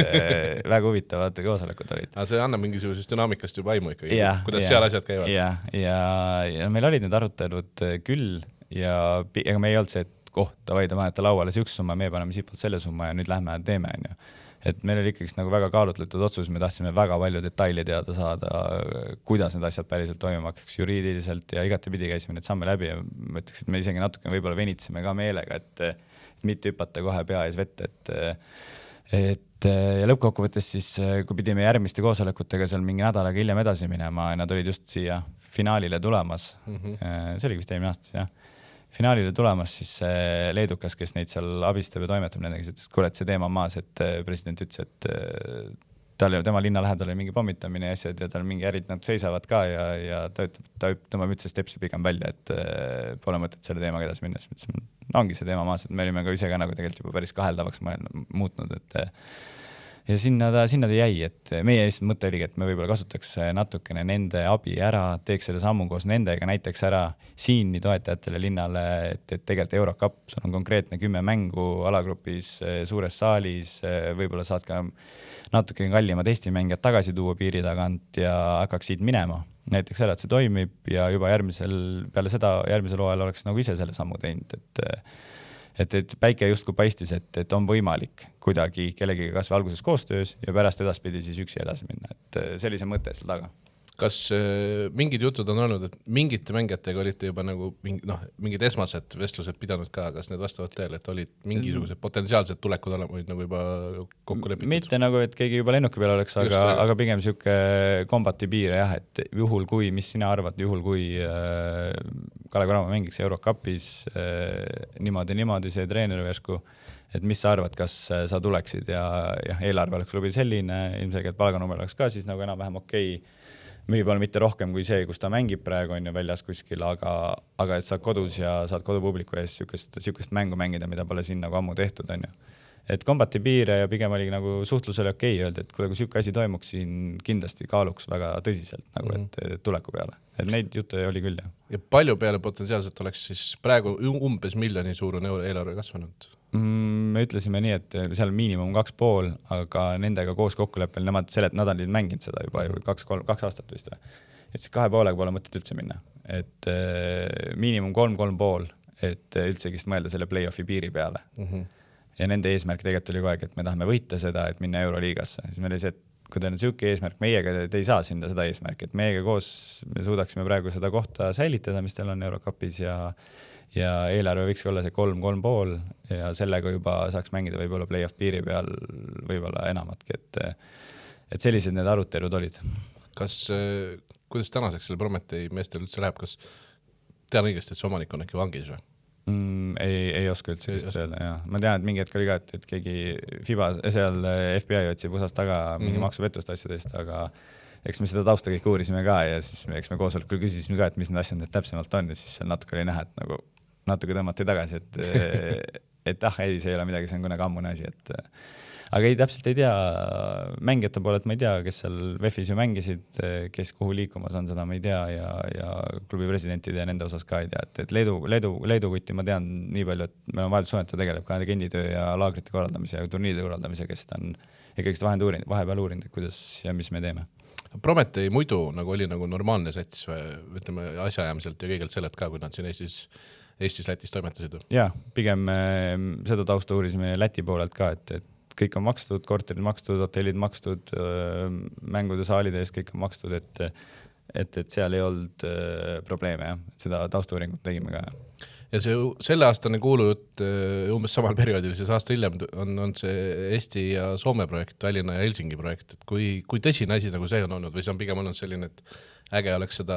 väga huvitavad koosolekud olid. Aga see annab mingisugusest dünaamikast juba aimu ikkagi, kuidas seal asjad käivad. Ja meil olid need arutelud küll ja ega me ei olnud see, et davai, te panete lauale see üks summa, me paneme siitpoolt selle summa ja nüüd lähme ja teeme. Et meil oli ikkagi nagu väga kaalutletud otsus, me tahtsime väga palju detaili teada saada, kuidas need asjad päriselt toimuma hakkaks juriidiliselt ja igatepidi käisime need samme läbi ja ma ütleks, et me isegi natuke võib-olla venitsime ka meelega, et mitte hüpata kohe pea ees vette, ja lõppkokkuvõttes siis, kui pidime järgmiste koosolekutega seal mingi nädalaga hiljem edasi minema, nad olid just siia finaalile tulemas, see oli vist eelmine aasta, jah. Finaalile tulemas siis leedukas, kes neid seal abistab ja toimetab nendega, ütles, et kuule, et see teema on maas, et president ütles, et tema linna lähedal oli mingi pommitamine ja asjad ja tal mingi ärid nad seisavad ka ja ta tõmbab üldse stepsi pigem välja, et pole mõtet selle teemaga edasi minna. Ongi see teema maas, et me olime ka ise ka nagu tegelikult juba päris kaheldavaks muutnud, ja sinna ta jäi, et meie lihtsalt mõte oligi, et me võib-olla kasutaks natukene nende abi ära, teeks selle sammu koos nendega, näiteks ära siin nii toetajatele linnale, et tegelikult Eurocup, sul on konkreetne 10 mängu alagrupis suures saalis, võib-olla saad ka natuke kallimad Eesti mängijad tagasi tuua piiri tagant ja hakkaks siit minema. Näiteks ära, et see toimib ja juba peale seda järgmisel hooajal oleks nagu ise selle sammu teinud, et päike justkui paistis, et on võimalik kuidagi kellegiga kas või alguses koostöös ja pärast edaspidi siis üksi edasi minna. Et sellise mõte seal taga. Kas mingid jutud on olnud, et mingite mängijatega olite juba nagu mingid esmased vestlused pidanud ka, kas need vastavad teele, et olid mingisugused potentsiaalsed tulekud olid nagu juba kokku lepitud? Mitte nagu, et keegi juba lennuki peal oleks, aga pigem siuke kombati piire jah, et juhul kui, mis sina arvad, juhul kui Kalev Cramo mängiks Eurocupis niimoodi see treener versku, et mis sa arvad, kas sa tuleksid ja eelarve oleks klubil selline, ilmselgelt palganumber oleks ka siis nagu enam-vähem okei. Võib-olla mitte rohkem kui see, kus ta mängib praegu on ju väljas kuskil, aga et saad kodus ja saad kodupubliku ees siukest mängu mängida, mida pole siin nagu ammu tehtud on ju. Et kombati piire ja pigem oli nagu suhtlusele okei öelda, et kui siuke asi toimuks siin kindlasti kaaluks väga tõsiselt nagu, et tuleku peale. Et neid jutte oli küll jah. Ja palju peale potentsiaalselt oleks siis praegu umbes miljoni suurune eelarve kasvanud? Me ütlesime nii, et seal miinimum 2,5, aga nendega koos kokkuleppel, nad olid mänginud seda juba 2 aastat vist. Ütlesid 2,5 pole mõtet üldse minna. Et miinimum 3,5, et üldsegist mõelda selle play-offi piiri peale. Ja nende eesmärk tegelikult oli kogu aeg, et me tahame võita seda, et minna Euroliigasse. Siis meil oli see, et kui teil on siuke eesmärk, meiega te ei saa sinna seda eesmärk, et meiega koos me suudaksime praegu seda kohta säilitada, mis teil on Eurocupis ja eelarve võiks olla see 3,5 ja sellega juba saaks mängida võib-olla play-off piiri peal võib-olla enamatki, et sellised need arutelud olid. Kuidas tänaseks selle Prometee meestel üldse läheb, kas tean õigesti, et see omanik on äkki vangis või? Ei oska üldse öelda, jah. Ma tean, et mingi hetk oli ka, et keegi FIBA, seal FBI otsib usast taga mingi maksupetust asjadest, aga eks me seda tausta kõik uurisime ka ja siis eks me koosolekul küsisime ka, et mis need asjad need täpsemalt on ja siis seal natuke oli näha, et nagu natuke tõmmati tagasi, et ei, see ei ole midagi, see on kunagi ammune asi, aga ei, täpselt ei tea, mängijate poolelt ma ei tea, kes seal VEF-is ju mängisid, kes kuhu liikumas on, seda ma ei tea ja klubi presidentide ja nende osas ka ei tea, et Leedu kutti ma tean nii palju, et meil on vaheldussuhete tegeleb ka agenditöö ja laagrite korraldamise ja turniiride korraldamise, kes ta on ikkagi vahepeal uurinud, et kuidas ja mis me teeme. Prometee muidu nagu oli nagu normaalne sats või ütleme asjaajamiselt ja kõigelt sellelt ka, kui nad siin Eestis-Lätis toimetasid? Jaa, pigem seda tausta uurisime Läti poolelt ka, et kõik on makstud, korterid makstud, hotellid makstud, mängude saalide ees kõik on makstud, et seal ei olnud probleeme, jah. Seda taustauuringut tegime ka. Ja see selle aastane kuulujutt umbes samal perioodil, siis aasta hiljem on see Eesti ja Soome projekt, Tallinna ja Helsingi projekt, et kui tõsine asi nagu see on olnud või see on pigem olnud selline, et äge oleks seda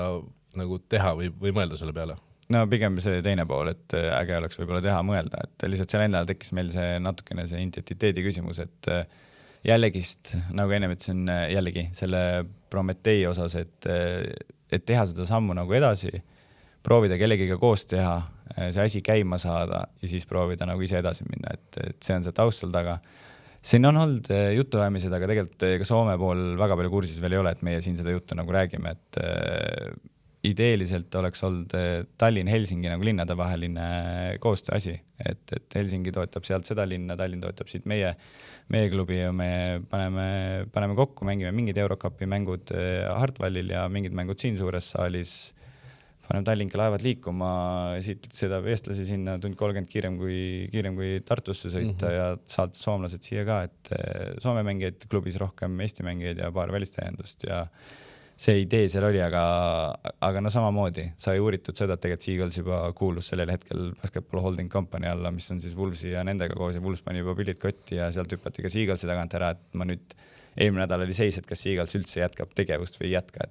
nagu teha või mõelda selle peale? No pigem see teine pool, et äge oleks võib-olla teha mõelda, et lihtsalt seal endal tekkis meil see natukene see identiteedi küsimus, et jällegist, nagu enne ütlesin, jällegi selle Prometee osas, et teha seda sammu nagu edasi, proovida kellegiga koos teha, see asi käima saada ja siis proovida nagu ise edasi minna, et see on see taustal taga. Siin on olnud jutuajamised, aga tegelikult ka Soome pool väga palju kursis veel ei ole, et meie siin seda juttu nagu räägime, et ideeliselt oleks olnud Tallinn-Helsingi nagu linnade vaheline koostöö asi, et Helsingi toetab sealt seda linna, Tallinn toetab siit meie klubi ja me paneme kokku, mängime mingid Eurocupi mängud Hartwallil ja mingid mängud siin suures saalis, paneme Tallinka laevad liikuma, siit sõidab eestlasi sinna tund 30 kiirem kui Tartusse sõita ja saad soomlased siia ka, et Soome mängijaid klubis rohkem, Eesti mängijaid ja paar välistäiendust ja see idee seal oli, aga no samamoodi sai uuritud seda, et tegelikult Seagulls juba kuulus sellel hetkel Basketball Holding Company alla, mis on siis Wolvesi ja nendega koos ja Wolves pani juba pillid kotti ja sealt hüppati ka Seagullsi tagant ära, et ma nüüd eelmine nädal oli seis, et kas Seagulls üldse jätkab tegevust või ei jätka,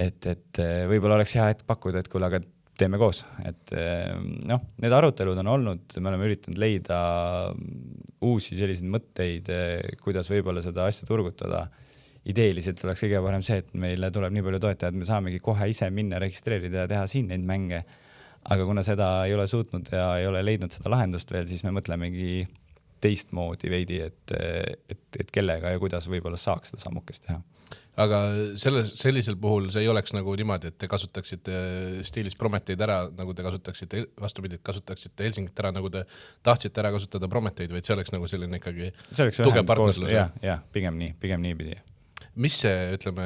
et võib-olla oleks hea hetk pakkuda, et kuule, aga teeme koos, et noh, need arutelud on olnud, me oleme üritanud leida uusi selliseid mõtteid, kuidas võib-olla seda asja turgutada. Ideeliselt oleks kõige parem see, et meile tuleb nii palju toetajaid, me saamegi kohe ise minna registreerida ja teha siin neid mänge, aga kuna seda ei ole suutnud ja ei ole leidnud seda lahendust veel, siis me mõtlemegi teistmoodi veidi, et kellega ja kuidas võib-olla saaks seda sammukest teha. Aga sellisel puhul see ei oleks nagu niimoodi, et te kasutaksite stiilis Prometeid ära, nagu te kasutaksite, vastupidi, kasutaksite Helsingit ära, nagu te tahtsite ära kasutada Prometeid, või see oleks nagu selline ikkagi tugev partnerlus? Jah, pigem nii pidi. Mis see, ütleme,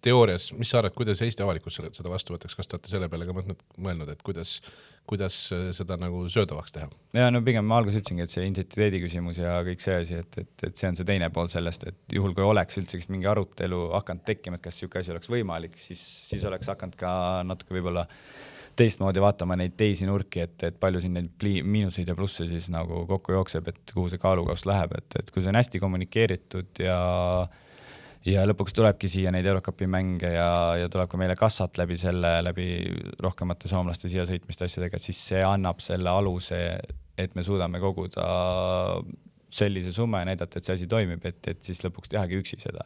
teoorias, mis sa arvad, kuidas Eesti avalikkus seda vastu võtaks, kas te olete selle peale ka mõelnud, et kuidas seda nagu söödavaks teha? Ja no pigem ma alguses ütlesingi, et see identiteedi küsimus ja kõik see asi, et see on see teine pool sellest, et juhul kui oleks üldse mingi arutelu hakanud tekkima, et kas siuke asi oleks võimalik, siis oleks hakanud ka natuke võib-olla teistmoodi vaatama neid teisi nurki, et palju siin neid miinuseid ja plusse siis nagu kokku jookseb, et kuhu see kaalukaust läheb, et kui see on hästi kommunikeeritud ja lõpuks tulebki siia neid Eurocupi mänge ja tuleb ka meile kassat läbi rohkemate soomlaste siia sõitmiste asjadega, siis see annab selle aluse, et me suudame koguda sellise summa ja näidata, et see asi toimib, et siis lõpuks tehagi üksi seda,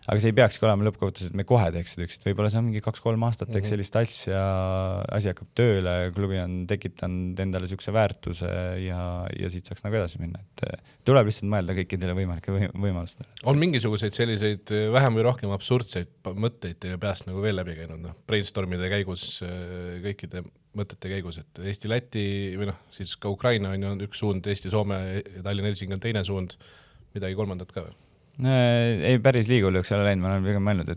aga see ei peakski olema lõppkohtus, et me kohe teeks seda üksi, võib-olla see on mingi 2-3 aastat teeks sellist asja, asi hakkab tööle, klubi on tekitanud endale siukse väärtuse ja siit saaks nagu edasi minna, et tuleb lihtsalt mõelda kõikidele võimalike võimalustele. On mingisuguseid selliseid vähem või rohkem absurdseid mõtteid teile peast nagu veel läbi käinud, brainstormide käigus, kõikide mõtete käigus, et Eesti-Läti või siis ka Ukraina on üks suund, Eesti-Soome ja Tallinn-Helsingi on teine suund, midagi kolmandat ka või? Ei, päris liiguljuks ei ole läinud, ma olen pigem mõelnud,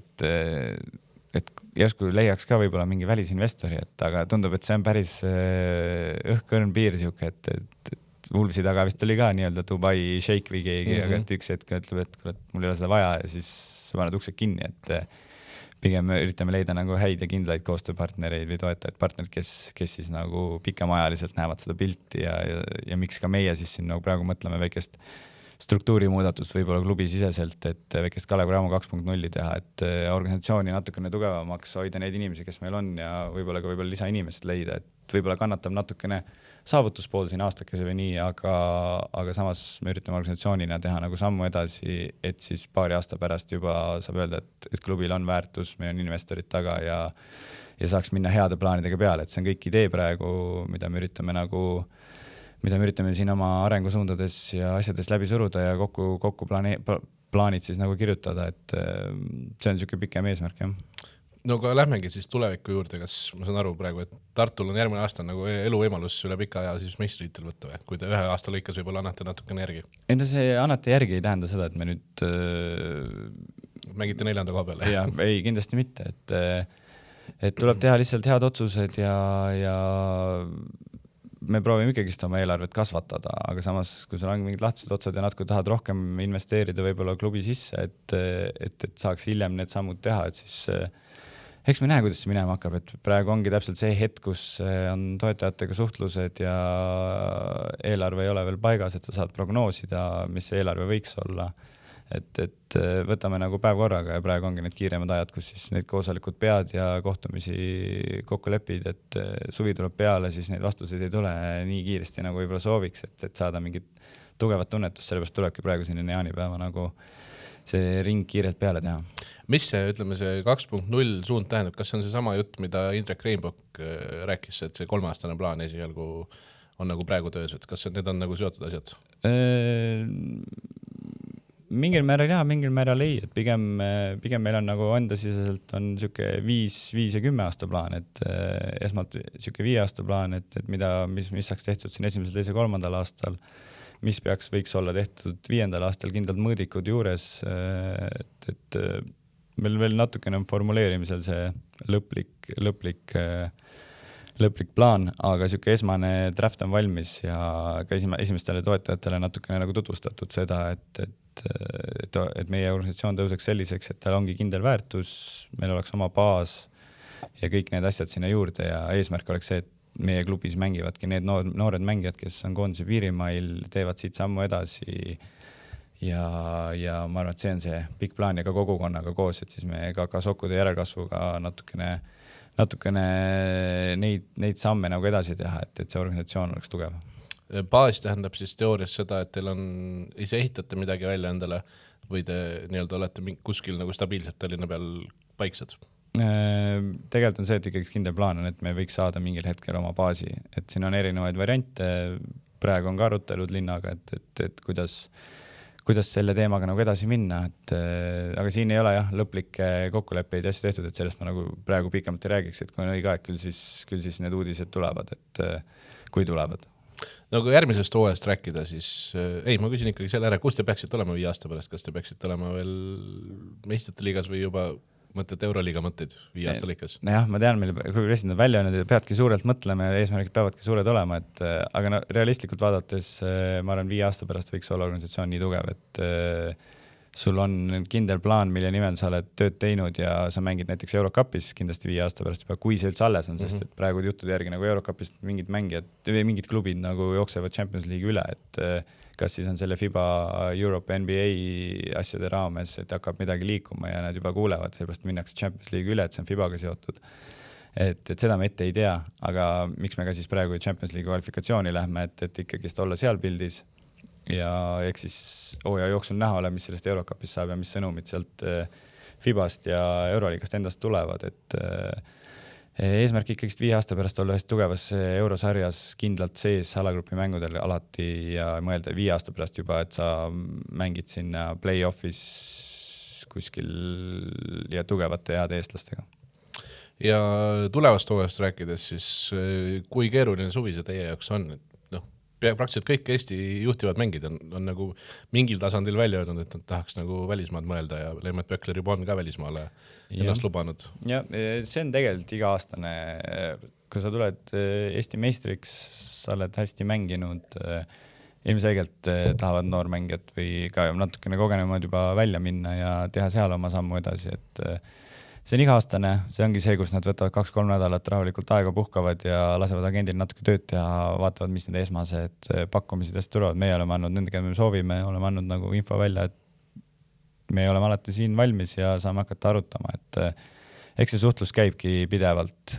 et järsku leiaks ka võib-olla mingi välisinvestori, aga tundub, et see on päris õhkõrn piir siuke, et Wolvesi taga vist oli ka nii-öelda Dubai Sheikh või keegi, aga et üks hetk ütleb, et mul ei ole seda vaja ja siis paned uksed kinni, et pigem üritame leida nagu häid ja kindlaid koostööpartnereid või toetajaid partnerid, kes siis nagu pikemaajaliselt näevad seda pilti ja miks ka meie siis siin nagu praegu mõtleme väikest struktuurimuudatust võib-olla klubi siseselt, et väikest Kalev Cramo 2.0 teha, et organisatsiooni natukene tugevamaks hoida neid inimesi, kes meil on ja võib-olla ka lisainimesed leida, et võib-olla kannatab natukene saavutuspool siin aastakese või nii, aga samas me üritame organisatsioonina teha nagu sammu edasi, et siis paari aasta pärast juba saab öelda, et klubil on väärtus, meil on investorid taga ja saaks minna heade plaanidega peale, et see on kõik idee praegu, mida me üritame nagu mida me üritame siin oma arengusuundades ja asjades läbi suruda ja kokku plaanid siis nagu kirjutada, et see on niisugune pikem eesmärk, jah. No aga lähmegi siis tuleviku juurde, kas ma saan aru praegu, et Tartul on järgmine aasta nagu eluvõimalus üle pika aja siis meistritiitel võtta või? Kui te ühe aasta lõikas võib-olla annate natukene järgi? Enda see annate järgi ei tähenda seda, et me nüüd mängite 4. koha peale? Ja, ei, kindlasti mitte, et tuleb teha lihtsalt head otsused ja me proovime ikkagist oma eelarvet kasvatada, aga samas, kui sul on mingid lahtised otsad ja natuke tahad rohkem investeerida võib-olla klubi sisse, et saaks hiljem need sammud teha, et siis eks me näe, kuidas see minema hakkab, et praegu ongi täpselt see hetk, kus on toetajatega suhtlused ja eelarve ei ole veel paigas, et sa saad prognoosida, mis see eelarve võiks olla. Et võtame nagu päev korraga ja praegu ongi need kiiremad ajad, kus siis need koosolekud pead ja kohtumisi kokku lepid, et suvi tuleb peale, siis neid vastuseid ei tule nii kiiresti, nagu võib-olla sooviks, et saada mingit tugevat tunnetust, sellepärast tulebki praegu selline jaanipäeva nagu see ring kiirelt peale teha. Mis see, ütleme, see 2.0 suund tähendab? Kas see on see sama jutt, mida Indrek Reinbok rääkis, et see 3-aastane plaan esialgu on nagu praegu töös, et kas need on nagu seotud asjad? Mingil määral jah, mingil määral ei, et pigem meil on nagu endasiseselt on niisugune 5 ja 10 aasta plaan, et esmalt niisugune 5 aasta plaan, et mis saaks tehtud siin 1., 2., 3. aastal, mis võiks olla tehtud 5. aastal kindlalt mõõdikud juures, et meil veel natukene on formuleerimisel see lõplik plaan, aga niisugune esmane draft on valmis ja ka esimestele toetajatele natukene nagu tutvustatud seda, et meie organisatsioon tõuseks selliseks, et tal ongi kindel väärtus, meil oleks oma baas ja kõik need asjad sinna juurde ja eesmärk oleks see, et meie klubis mängivadki need noored mängijad, kes on koondise piirimail, teevad siit sammu edasi ja ma arvan, et see on see pikk plaan ja ka kogukonnaga koos, et siis me ka sokkude järelkasvuga natukene neid samme nagu edasi teha, et see organisatsioon oleks tugev. Baas tähendab siis teoorias seda, et teil on, ise ehitate midagi välja endale või te nii-öelda olete kuskil nagu stabiilselt Tallinna peal paiksed? Tegelikult on see, et ikkagi kindel plaan on, et me võiks saada mingil hetkel oma baasi, et siin on erinevaid variante, praegu on ka arutelud linnaga, et kuidas selle teemaga nagu edasi minna, aga siin ei ole jah lõplikke kokkuleppeid ja asju tehtud, et sellest ma nagu praegu pikemalt ei räägiks, et kui on õige aeg, küll siis need uudised tulevad, et kui tulevad. No kui järgmisest hooajast rääkida, siis ma küsin ikkagi selle ära, kus te peaksite olema 5 aasta pärast, kas te peaksite olema veel meistrite liigas või juba mõtted Euroliiga mõtteid 5 aasta lõikas? Jah, ma tean, meil klubi president on välja öelnud, et peadki suurelt mõtlema ja eesmärgid peavadki suured olema, aga realistlikult vaadates ma arvan, 5 aasta pärast võiks olla organisatsioon nii tugev, et sul on kindel plaan, mille nimel sa oled tööd teinud ja sa mängid näiteks Eurocupis kindlasti 5 aasta pärast juba, kui see üldse alles on, sest et praegu juttude järgi nagu Eurocupist mingid mängijad või mingid klubid nagu jooksevad Champions League üle, et kas siis on selle FIBA Europe NBA asjade raames, et hakkab midagi liikuma ja nad juba kuulevad, seepärast minnakse Champions League üle, et see on FIBAga seotud. Et seda me ette ei tea, aga miks me ka siis praegu Champions League kvalifikatsiooni lähme, et ikkagist olla seal pildis ja eks siis hooaja jooksul näha ole, mis sellest Eurocupist saab ja mis sõnumid sealt FIBast ja Euroliigast endast tulevad, et eesmärk ikkagist 5 aasta pärast olla hästi tugevas eurosarjas kindlalt sees alagrupi mängudel alati ja mõelda 5 aasta pärast juba, et sa mängid sinna play-offis kuskil ja tugevate heade eestlastega. Ja tulevast hooajast rääkides, siis kui keeruline suvi see teie jaoks on? Praktiliselt kõik Eesti juhtivad mängid on nagu mingil tasandil välja öelnud, et nad tahaks nagu välismaad mõelda ja Leemet Pökler juba on ka välismaale ennast lubanud. Ja see on tegelikult iga-aastane, kui sa tuled Eesti meistriks, sa oled hästi mänginud, ilmselgelt tahavad noormängijad või ka natukene kogenemad juba välja minna ja teha seal oma sammu edasi, et see on iga-aastane, see ongi see, kus nad võtavad 2-3 nädalat rahulikult aega, puhkavad ja lasevad agendil natuke tööd teha, vaatavad, mis need esmased pakkumisidest tulevad. Meie oleme andnud nendega, me soovime, oleme andnud nagu info välja, et me oleme alati siin valmis ja saame hakata arutama, et eks see suhtlus käibki pidevalt.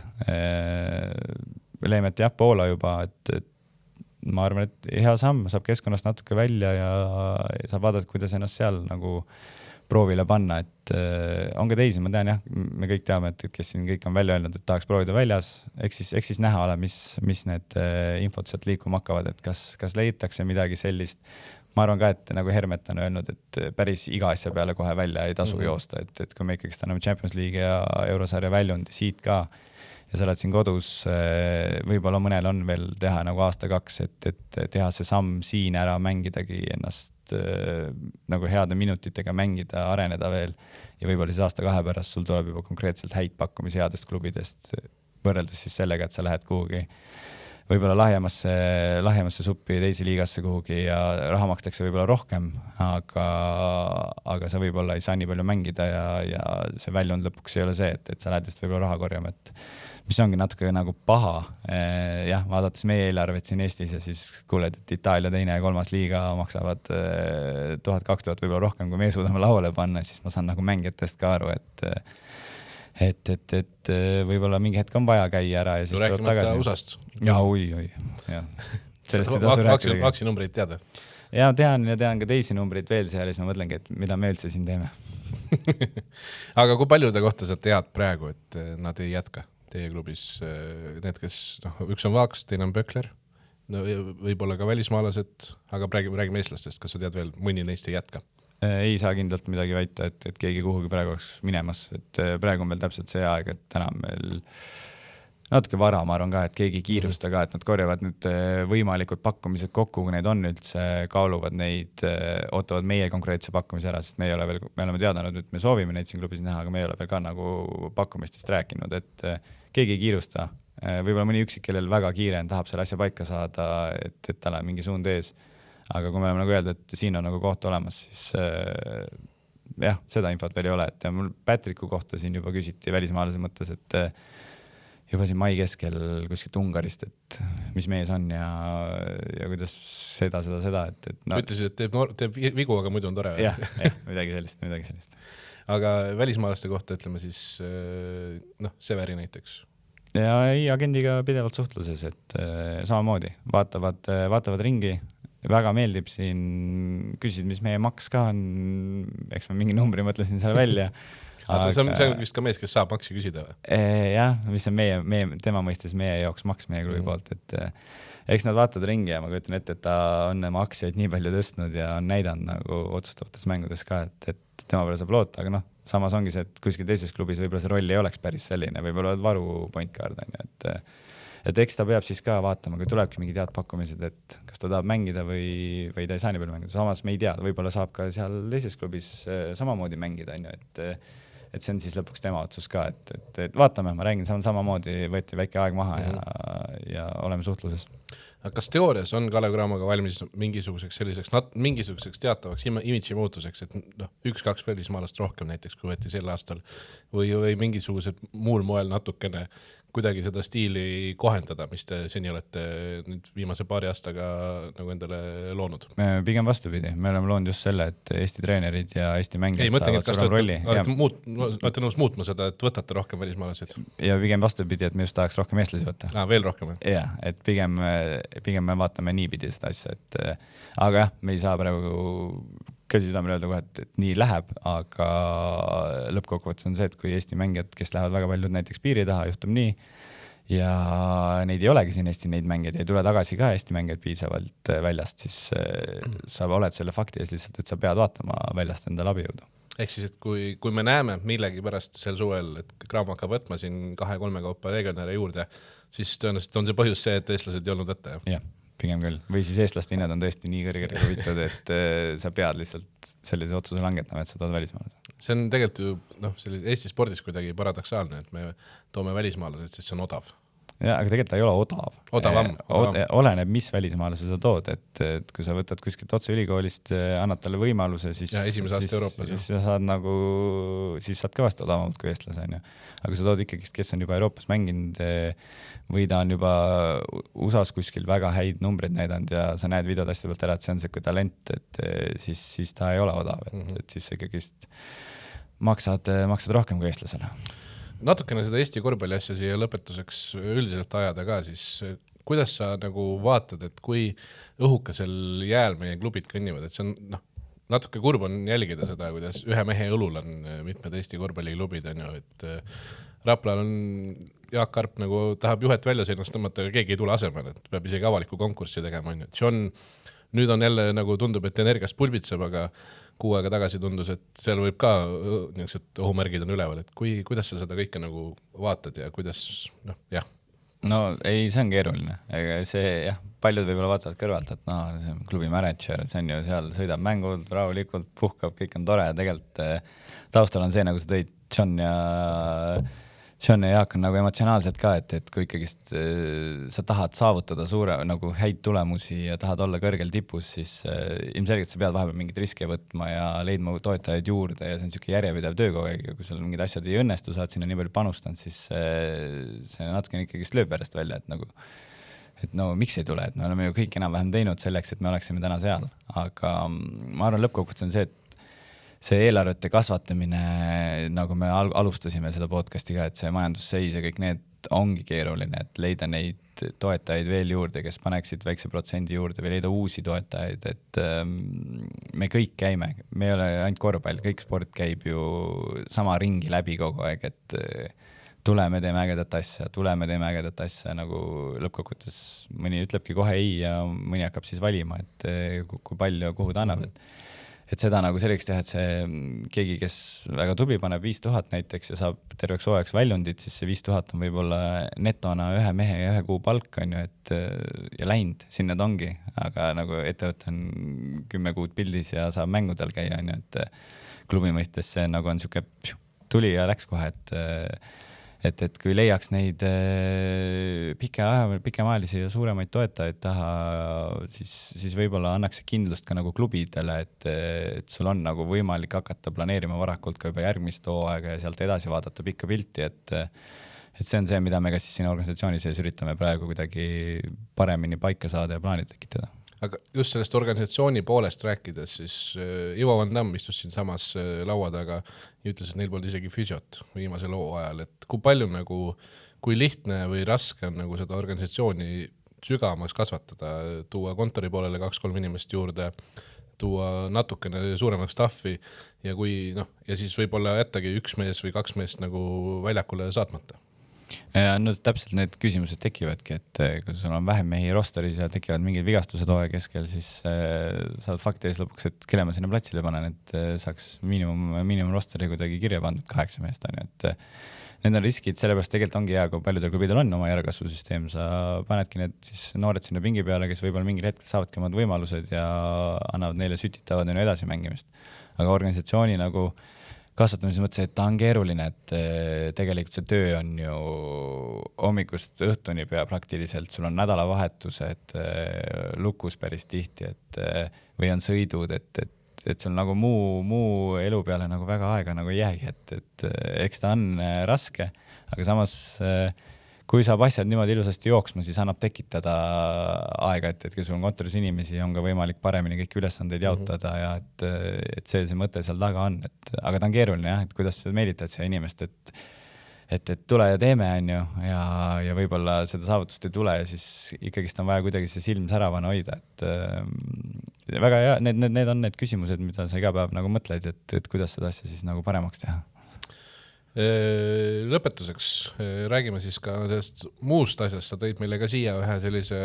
Leemet jah, Poola juba, et ma arvan, et hea samm, saab keskkonnast natuke välja ja saab vaadata, kuidas ennast seal nagu proovile panna, et on ka teisi, ma tean jah, me kõik teame, et kes siin kõik on välja öelnud, et tahaks proovida väljas, eks siis näha ole, mis need infod sealt liikuma hakkavad, et kas leitakse midagi sellist. Ma arvan ka, et nagu Hermet on öelnud, et päris iga asja peale kohe välja ei tasu joosta, et kui me ikkagi anname Champions League ja Eurosarja väljundi siit ka ja sa oled siin kodus, võib-olla mõnel on veel teha nagu aasta-2, et teha see samm siin ära, mängidagi ennast nagu heade minutitega mängida, areneda veel ja võib-olla siis aasta-2 pärast sul tuleb juba konkreetselt häid pakkumisi headest klubidest võrreldes siis sellega, et sa lähed kuhugi võib-olla lahjemasse suppi teise liigasse kuhugi ja raha makstakse võib-olla rohkem, aga sa võib-olla ei saa nii palju mängida ja see väljund lõpuks ei ole see, et sa lähed just võib-olla raha korjama, et mis ongi natuke nagu paha. Jah, vaadates meie eelarvet siin Eestis ja siis kuuled, et Itaalia 2. ja 3. liiga maksavad 1000-2000 võib-olla rohkem, kui me suudame lauale panna, siis ma saan nagu mängijatest ka aru, et võib-olla mingi hetk on vaja käia ära ja siis tuleb tagasi. USAst. Ja, oi. Ja. Sellest ei tasu rääkida. Aksinumbreid teada? Ja tean ka teisi numbreid veel seal ja siis ma mõtlengi, et mida me üldse siin teeme. Aga kui paljude kohta sa tead praegu, et nad ei jätka teie klubis? Need, kes, üks on Vaaks, teine on Pökler, võib-olla ka välismaalased, aga räägime eestlastest, kas sa tead veel, mõni neist ei jätka? Ei saa kindlalt midagi väita, et keegi kuhugi praegu oleks minemas, et praegu on veel täpselt see aeg, et täna meil natuke vara, ma arvan ka, et keegi kiirusta ka, et nad korjavad nüüd võimalikud pakkumised kokku, kui neid on üldse, kaaluvad neid, ootavad meie konkreetse pakkumise ära, sest me oleme teadanud, et me soovime neid siin klubis näha, aga me ei ole veel ka nagu pakkumistest rääkinud, et keegi ei kiirusta. Võib-olla mõni üksik, kellel väga kiire on, tahab selle asja paika saada, et tal on mingi suund ees. Aga kui me oleme nagu öeldud, et siin on nagu koht olemas, siis jah, seda infot veel ei ole, et mul Patricku kohta siin juba küsiti välismaalase mõttes, et juba siin mai keskel kuskilt Ungarist, et mis mees on ja kuidas seda, et no. Ütlesid, et teeb vigu, aga muidu on tore. Jah, midagi sellist. Aga välismaalaste kohta ütleme siis, Severi näiteks. Ja ei, agendiga pidevalt suhtluses, et samamoodi vaatavad ringi. Väga meeldib siin, küsisid, mis meie maks ka on, eks ma mingi numbri mõtlesin seal välja. See on vist ka mees, kes saab maksi küsida või? Jah, mis on tema mõistes meie jaoks maks meie klubi poolt, et eks nad vaatavad ringi ja ma kujutan ette, et ta on oma aktsiaid nii palju tõstnud ja on näidanud nagu otsustavates mängudes ka, et tema peale saab loota, aga samas ongi see, et kuskil teises klubis võib-olla see roll ei oleks päris selline, võib-olla varu point guard on ju, et eks ta peab siis ka vaatama, kui tulebki mingid head pakkumised, et kas ta tahab mängida või ta ei saa nii palju mängida. Samas me ei tea, võib-olla saab ka seal teises klubis samamoodi mängida, et see on siis lõpuks tema otsus ka, et vaatame, ma räägin, samamoodi võeti väike aeg maha ja oleme suhtluses. Kas teoorias on Kalev Cramoga valmis mingisuguseks teatavaks imidži muutuseks, et 1-2 välismaalast rohkem näiteks, kui võeti sel aastal või mingisugused muul moel natukene kuidagi seda stiili kohendada, mis te seni olete nüüd viimase paari aastaga nagu endale loonud? Pigem vastupidi, me oleme loonud just selle, et Eesti treenerid ja Eesti mängijad saavad suurem rolli. Olete nõus muutma seda, et võtate rohkem välismaalased? Ja pigem vastupidi, et me just tahaks rohkem eestlasi võtta. Veel rohkem? Jah, et pigem me vaatame niipidi seda asja, aga jah, me ei saa praegu käsi südamele öelda kohe, et nii läheb, aga lõppkokkuvõttes on see, et kui Eesti mängijad, kes lähevad väga paljud näiteks piiri taha, juhtub nii ja neid ei olegi siin Eesti neid mängijad, ei tule tagasi ka Eesti mängijad piisavalt väljast, siis sa oled selle fakti ees lihtsalt, et sa pead vaatama väljast endale abijõudu. Ehk siis, et kui me näeme millegi pärast sel suvel, et Cramo hakkab võtma siin 2-3 kaupa legionäre juurde, siis tõenäoliselt on see põhjus see, et eestlased ei olnud ette. Jah, pigem küll. Või siis eestlaste hinnad on tõesti nii kõrgele huvitavad, et sa pead lihtsalt sellise otsuse langetama, et sa tood välismaalased. See on tegelikult ju Eesti spordis kuidagi paradoksaalne, et me toome välismaalased, sest see on odav. Ja, aga tegelikult ta ei ole odav. Odavam. Oleneb, mis välismaalase sa tood, et kui sa võtad kuskilt otse ülikoolist, annad talle võimaluse, siis sa saad nagu, siis saad kõvasti odavamalt kui eestlase, on ju. Aga sa tood ikkagi, kes on juba Euroopas mänginud või ta on juba USAs kuskil väga häid numbreid näidanud ja sa näed videod hästi pealt ära, et see on selline talent, et siis ta ei ole odav, et siis ikkagi maksad rohkem kui eestlasele. Natukene seda Eesti korvpalli asja siia lõpetuseks üldiselt ajada ka, siis kuidas sa nagu vaatad, et kui õhukesel jääl meie klubid kõnnivad, et see on, natuke kurb on jälgida seda, kuidas ühe mehe õlul on mitmed Eesti korvpalliklubid, on ju, et Raplal on Jaak Karp nagu tahab juhet välja seinast tõmmata, aga keegi ei tule asemel, et peab isegi avaliku konkurssi tegema, on ju. John nüüd on jälle nagu tundub, et energiast pulbitseb, aga 6 aega tagasi tundus, et seal võib ka niisugused ohumärgid on üleval, et kuidas sa seda kõike nagu vaatad ja kuidas, jah. No ei, see on keeruline. See, paljud võib-olla vaatavad kõrvalt, et see on klubi manager, see on ju seal sõidab mängud, rahulikult puhkab, kõik on tore ja tegelikult taustal on see, nagu sa tõid John ja Jaak on nagu emotsionaalselt ka, et kui ikkagist sa tahad saavutada nagu häid tulemusi ja tahad olla kõrgel tipus, siis ilmselgelt sa pead vahepeal mingid riske võtma ja leidma toetajaid juurde ja see on niisugune järjepidev töö kogu aeg ja kui sul mingid asjad ei õnnestu, saad sinna nii palju panustanud, siis see natuke ikkagist lööb järjest välja, et no miks ei tule, et me oleme ju kõik enam-vähem teinud selleks, et me oleksime täna seal, aga ma arvan lõppkokkuvõttes on see, et see eelarvete kasvatamine, nagu me alustasime seda podcasti ka, et see majandusseis ja kõik need ongi keeruline, et leida neid toetajaid veel juurde, kes paneksid väikse protsendi juurde või leida uusi toetajaid, et me kõik käime, me ei ole ainult korvpall, kõik sport käib ju sama ringi läbi kogu aeg, et tuleme, teeme ägedat asja, nagu lõppkokkuvõttes mõni ütlebki kohe ei ja mõni hakkab siis valima, et kui palju ja kuhu ta annab, et seda nagu selleks teha, et see keegi, kes väga tubli paneb 5000 näiteks ja saab terveks hooajaks väljundit, siis see 5000 on võib-olla netona ühe mehe ja 1 kuu palk on ju, et ja läinud, sinna ta ongi, aga nagu ettevõte on 10 kuud pildis ja saab mängudel käia on ju, et klubi mõistes see nagu on niisugune tuli ja läks kohe, et kui leiaks neid pikemaajalisi ja suuremaid toetajaid taha, siis võib-olla annaks see kindlust ka nagu klubidele, et sul on nagu võimalik hakata planeerima varakult ka juba järgmist hooaega ja sealt edasi vaadata pikka pilti, et see on see, mida me ka siis siin organisatsiooni sees üritame praegu kuidagi paremini paika saada ja plaanid tekitada. Aga just sellest organisatsiooni poolest rääkides, siis Ivo Van Damm istus siin samas laua taga ja ütles, et neil polnud isegi füsiot viimase loo ajal, et kui palju nagu, kui lihtne või raske on nagu seda organisatsiooni sügavamaks kasvatada, tuua kontori poolele 2-3 inimest juurde, tuua natukene suuremaks staffi ja ja siis võib-olla jättagi 1 mees või 2 meest nagu väljakule saatmata. Ja no täpselt need küsimused tekivadki, et kui sul on vähem mehi rosteris ja tekivad mingid vigastused hooaja keskel, siis saad fakti ees lõpuks, et kelle ma sinna platsile panen, et saaks miinimum rosteri kuidagi kirja pandud 8 meest on ju, et need on riskid, sellepärast tegelikult ongi hea, kui paljudel klubidel on oma järgkasvusüsteem, sa panedki need siis noored sinna pingi peale, kes võib-olla mingil hetkel saavadki omad võimalused ja annavad neile sütitavad neile edasi mängimist. Aga organisatsiooni nagu kasvatamise mõttes, et ta on keeruline, et tegelikult see töö on ju hommikust õhtuni pea praktiliselt, sul on nädalavahetused lukus päris tihti, või on sõidud, et sul nagu muu elu peale nagu väga aega nagu ei jäägi, et eks ta on raske, aga samas kui saab asjad niimoodi ilusasti jooksma, siis annab tekitada aega, et kui sul on kontoris inimesi, on ka võimalik paremini kõik ülesandeid jaotada ja et see mõte seal taga on, aga ta on keeruline jah, et kuidas sa meelitad siia inimest, et tule ja teeme on ju ja võib-olla seda saavutust ei tule ja siis ikkagist on vaja kuidagi see silm säravana hoida, et väga hea, need on need küsimused, mida sa iga päev nagu mõtled, et kuidas seda asja siis nagu paremaks teha. Lõpetuseks räägime siis ka sellest muust asjast, sa tõid meile ka siia ühe sellise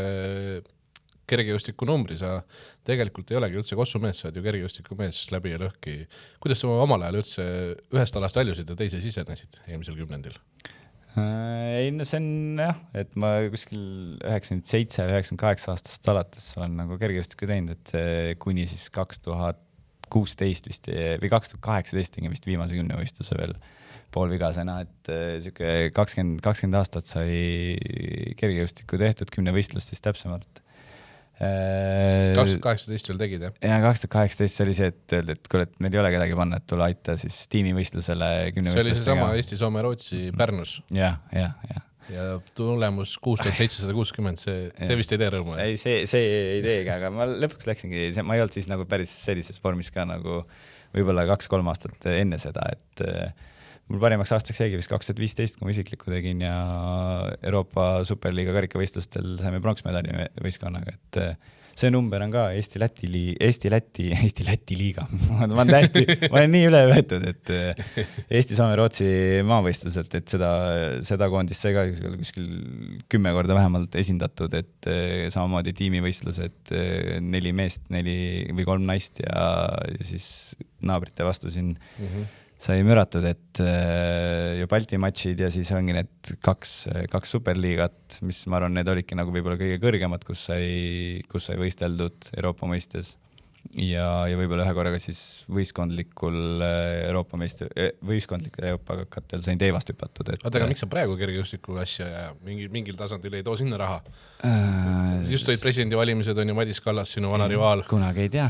kergejõustiku numbri, sa tegelikult ei olegi üldse kossumees, sa oled ju kergejõustiku mees läbi ja lõhki. Kuidas sa omal ajal üldse ühest alast väljusid ja teise sisenesid eelmisel 10. Ei, no see on jah, et ma kuskil 97-98 aastast alates olen nagu kergejõustikku teinud, et kuni siis 2016 vist või 2018 tegin vist viimase 10 võistluse veel poolvigasena, et 20 aastat sai kergejõustikku tehtud, 10 võistlust siis täpsemalt. 2018 veel tegid, jah? Ja 2018 oli see, et öeldi, et kuule, et meil ei ole kedagi panna, et tule aita siis tiimivõistlusele 10 võistlust. See oli see sama Eesti, Soome, Rootsi, Pärnus. Ja tulemus 6760, see vist ei tee rõõmu. Ei, see ei teegi, aga ma lõpuks läksingi, ma ei olnud siis nagu päris sellises vormis ka nagu võib-olla 2-3 aastat enne seda, et mul parimaks aastaks seegi vist 2015, kui ma isiklikku tegin ja Euroopa Superliiga karikavõistlustel saime pronksmedali võistkonnaga, et see number on ka Eesti-Läti liiga. ma olen nii üle võetud, et Eesti, Soome, Rootsi maavõistluselt, et seda koondist sai ka kuskil 10 korda vähemalt esindatud, et samamoodi tiimivõistlused 4 meest, 4 või 3 naist ja siis naabrite vastu siin sai müratud, et ju Balti matšid ja siis ongi need kaks superliigat, mis ma arvan, need olidki nagu võib-olla kõige kõrgemad, kus sai võisteldud Euroopa mõistes ja võib-olla ühe korraga siis võistkondlikul Euroopa katel sain teevast hüpatud. Aga miks sa praegu kergejõustiku asja ja mingil tasandil ei too sinna raha? Just olid presidendivalimised, on ju Madis Kallas, sinu vana rivaal. Kunagi ei tea.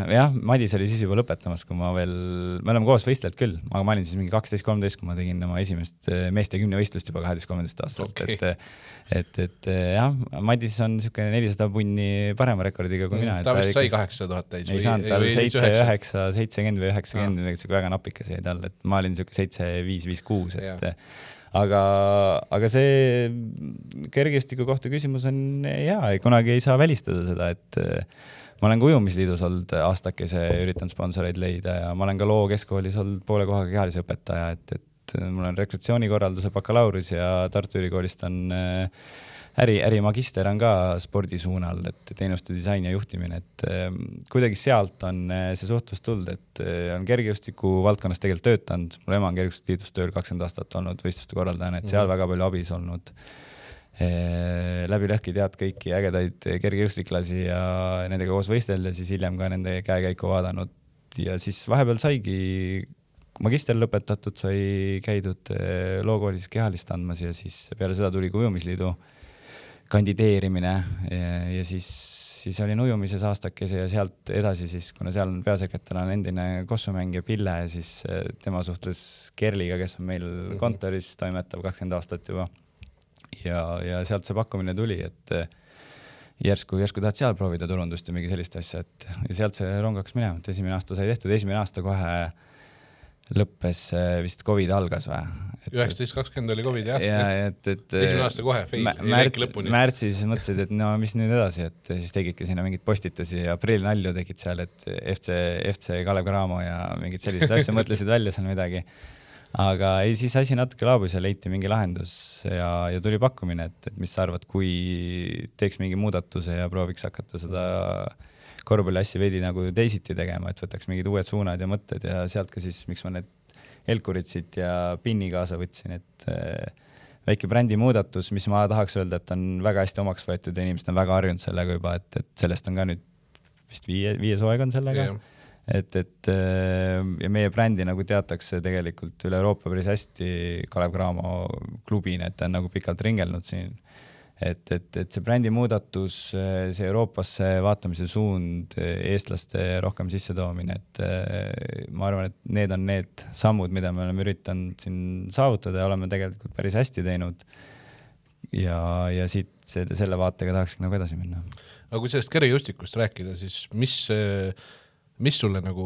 Jah, Madis oli siis juba lõpetamas, kui me oleme koos võistled küll, aga ma olin siis mingi 12-13, kui ma tegin oma esimest meeste 10 võistlust juba 12-13 aastalt. Okay. Et jah, Madis on niisugune 400 punni parema rekordiga kui mina. Ta vist sai 800 000 täis. Ei saanud, tal 70 või 90, väga napikas jäi tal, et ma olin niisugune 7-5-5-6, aga see kergejõustiku kohta küsimus on kunagi ei saa välistada seda, et ma olen ka ujumisliidus olnud aastakese, üritan sponsoreid leida ja ma olen ka Loo keskkoolis olnud poole kohaga kehalise õpetaja, et mul on rekreatsioonikorralduse bakalaureus ja Tartu Ülikoolist on ärimagister on ka spordisuunal, et teenuste disain ja juhtimine, et kuidagi sealt on see suhtlus tulnud, et on kergejõustiku valdkonnas tegelikult töötanud, mul ema on kergejõustikuliidus tööl 20 aastat olnud võistluste korraldajana, et seal väga palju abis olnud. Läbi lõhki tead kõiki ägedaid kergejõustiklasi ja nendega koos võistelda, siis hiljem ka nende käekäiku vaadanud ja siis vahepeal saigi magister lõpetatud, sai käidud Lookoolis kehalist andmas ja siis peale seda tuli ka ujumisliidu kandideerimine ja siis olin ujumises aastakese ja sealt edasi siis, kuna seal on peasekretär on endine kossumängija Pille, siis tema suhtles Kerliga, kes on meil kontoris, toimetab 20 aastat juba ja sealt see pakkumine tuli, et järsku tahad seal proovida turundust ja mingi sellist asja, et ja sealt see rong hakkas minema, et esimene aasta sai tehtud, esimene aasta kohe lõppes vist COVID algas või? 19-20 oli COVID jah. Esimene aasta kohe, märtsis mõtlesid, et no mis nüüd edasi, et siis tegidki sinna mingid postitusi ja aprillinalju tegid seal, et FC Kalev Cramo ja mingid sellised asja mõtlesid välja seal midagi. Aga siis asi natuke laabus ja leiti mingi lahendus ja tuli pakkumine, et mis sa arvad, kui teeks mingi muudatuse ja prooviks hakata seda korvpalliassi veidi nagu teisiti tegema, et võtaks mingid uued suunad ja mõtted ja sealt ka siis, miks ma need Elkurid siit ja Pinni kaasa võtsin, et väike brändi muudatus, mis ma tahaks öelda, et on väga hästi omaks võetud ja inimesed on väga harjunud sellega juba, et sellest on ka nüüd vist viies hooaeg on sellega. Et ja meie brändi nagu teatakse tegelikult üle Euroopa päris hästi Kalev Cramo klubina, et ta on nagu pikalt ringelnud siin. Et see brändi muudatus, see Euroopasse vaatamise suund, eestlaste rohkem sissetoomine, et ma arvan, et need on need sammud, mida me oleme üritanud siin saavutada ja oleme tegelikult päris hästi teinud ja siit selle vaatega tahakski nagu edasi minna. Aga kui sellest kergejõustikust rääkida, siis mis sulle nagu,